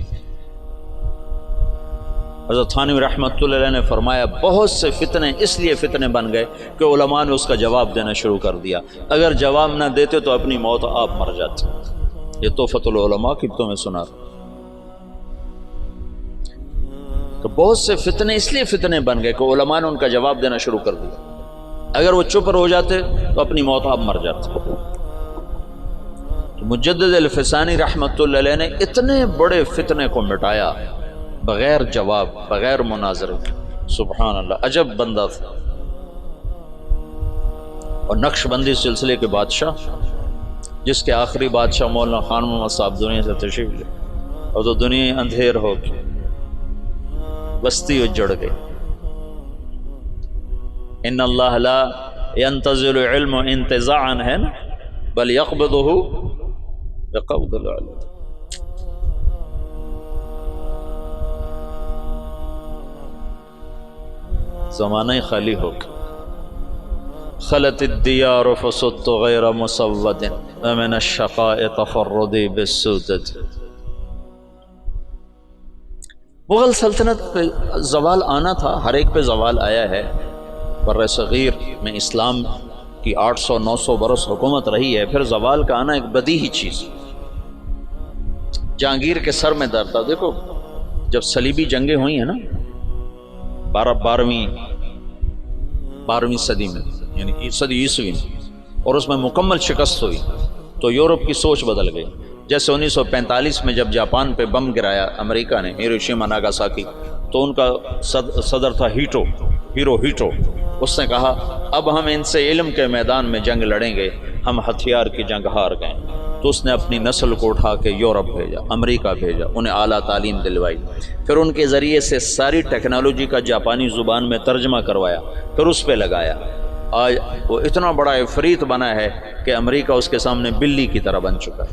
حضرت تھانوی رحمۃ اللہ علیہ نے فرمایا بہت سے فتنے اس لیے فتنے بن گئے کہ علماء نے اس کا جواب دینا شروع کر دیا، اگر جواب نہ دیتے تو اپنی موت آپ مر جاتے۔ یہ تحفۃ العلماء کی تمہیں سنا۔ تو بہت سے فتنے اس لیے فتنے بن گئے کہ علماء نے ان کا جواب دینا شروع کر دیا۔ اگر وہ چپ ہو جاتے تو اپنی موت آپ مر جاتے. تو مجدد الفسانی رحمۃ اللہ علیہ نے اتنے بڑے فتنے کو مٹایا بغیر جواب، بغیر مناظرے. سبحان اللہ، عجب بندہ تھا. اور نقش بندی سلسلے کے بادشاہ، جس کے آخری بادشاہ مولانا خان محمد صاحب دنیا سے تشریف لے، اور تو دنیا اندھیر ہو گئی، بستی اجڑ گئی. ان اللہ لا ينتزل علم انتزاعا ہے نا، بل يقبضه بقبض العلم. زمانہ خالی ہو گیا. خلت الدیار فصدت غیر مسود ومن الشقاء تفردی بالسودد. مغل سلطنت پہ زوال آنا تھا، ہر ایک پہ زوال آیا ہے. بر صغیر میں اسلام کی 800-900 برس حکومت رہی ہے، پھر زوال کا آنا ایک بدیہی چیز. جہانگیر کے سر میں درد تھا. دیکھو جب صلیبی جنگیں ہوئی ہیں نا 12ویں صدی میں، یعنی صدی عیسوی میں، اور اس میں مکمل شکست ہوئی، تو یورپ کی سوچ بدل گئی. جیسے 1945 میں جب جاپان پہ بم گرایا امریکہ نے، ہیروشیما ناگاساکی، تو ان کا صدر تھا ہیرو ہیٹو. اس نے کہا اب ہم ان سے علم کے میدان میں جنگ لڑیں گے، ہم ہتھیار کی جنگ ہار گئے. تو اس نے اپنی نسل کو اٹھا کے یورپ بھیجا، امریکہ بھیجا، انہیں اعلیٰ تعلیم دلوائی، پھر ان کے ذریعے سے ساری ٹیکنالوجی کا جاپانی زبان میں ترجمہ کروایا، پھر اس پہ لگایا. آج وہ اتنا بڑا عفریت بنا ہے کہ امریکہ اس کے سامنے بلی کی طرح بن چکا ہے.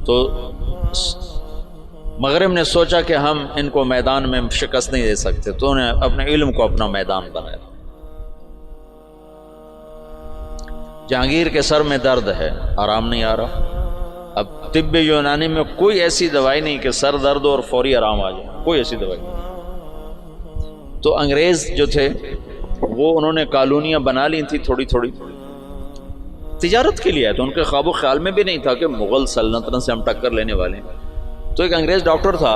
تو مغرب نے سوچا کہ ہم ان کو میدان میں شکست نہیں دے سکتے، تو انہیں اپنے علم کو اپنا میدان بنایا. جہانگیر کے سر میں درد ہے، آرام نہیں آ رہا. اب طب یونانی میں کوئی ایسی دوائی نہیں کہ سر درد اور فوری آرام آ جائے، کوئی ایسی دوائی نہیں. تو انگریز جو تھے وہ انہوں نے کالونیاں بنا لی تھی تھوڑی تھوڑی، تجارت کے لیے. تو ان کے خواب و خیال میں بھی نہیں تھا کہ مغل سلطنت سے ہم ٹکر لینے والے ہیں. تو ایک انگریز ڈاکٹر تھا،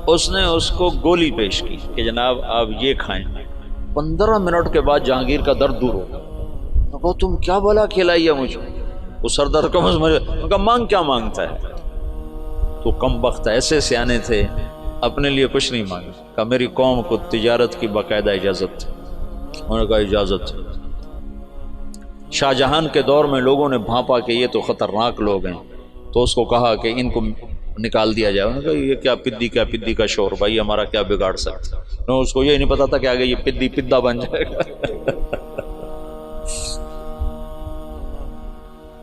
اس نے اس کو گولی پیش کی کہ جناب آپ یہ کھائیں. 15 منٹ کے بعد جہانگیر کا درد دور ہو گیا. کہا تم کیا بلا کھلائی ہے مجھے؟ وہ سر درد کا کہا مانگ کیا مانگتا ہے؟ تو کم بخت ایسے سیانے تھے، اپنے لیے کچھ نہیں مانگے. کہا میری قوم کو تجارت کی باقاعدہ اجازت تھی. انہوں نے کہا اجازت ہے. شاہ جہان کے دور میں لوگوں نے بھانپا کہ یہ تو خطرناک لوگ ہیں، تو اس کو کہا کہ ان کو نکال دیا جائے. انہوں نے کہا یہ کیا پدی کا شور، بھائی ہمارا کیا بگاڑ سکتا. اس کو یہ نہیں پتا تھا کہ آگے یہ پدا بن جائے گا.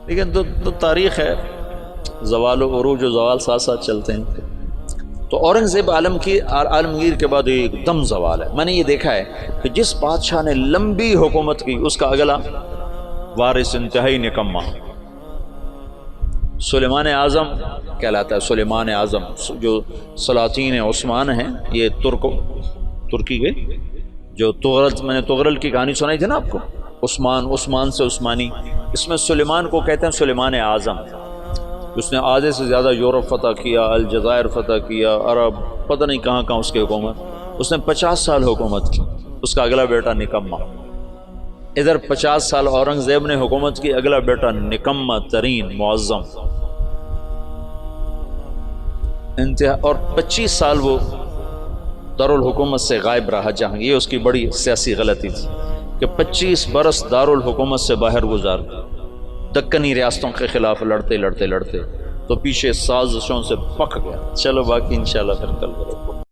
لیکن تو تاریخ ہے، زوال و عروج و زوال ساتھ ساتھ چلتے ہیں. تو اورنگزیب عالمگیر کے بعد ایک دم زوال ہے. میں نے یہ دیکھا ہے کہ جس بادشاہ نے لمبی حکومت کی اس کا اگلا وارث انتہائی نکما. سلیمان اعظم کہلاتا ہے. سلیمان اعظم جو سلاطین عثمان ہیں، یہ ترکی کے جو تغرل، میں نے تغرل کی کہانی سنائی تھی نا آپ کو، عثمان سے عثمانی. اس میں سلیمان کو کہتے ہیں سلیمان اعظم. اس نے آدھے سے زیادہ یورپ فتح کیا، الجزائر فتح کیا، عرب، پتہ نہیں کہاں کہاں اس کی حکومت. اس نے 50 سال حکومت کی. اس کا اگلا بیٹا نکما. ادھر 50 سال اورنگزیب نے حکومت کی، اگلا بیٹا نکما ترین معظم انتہا. اور 25 سال وہ دارالحکومت سے غائب رہا جہانگیر. یہ اس کی بڑی سیاسی غلطی تھی کہ 25 برس دارالحکومت سے باہر گزار، دکنی ریاستوں کے خلاف لڑتے تو پیچھے سازشوں سے پک گیا. چلو باقی انشاءاللہ پھر کل کرو.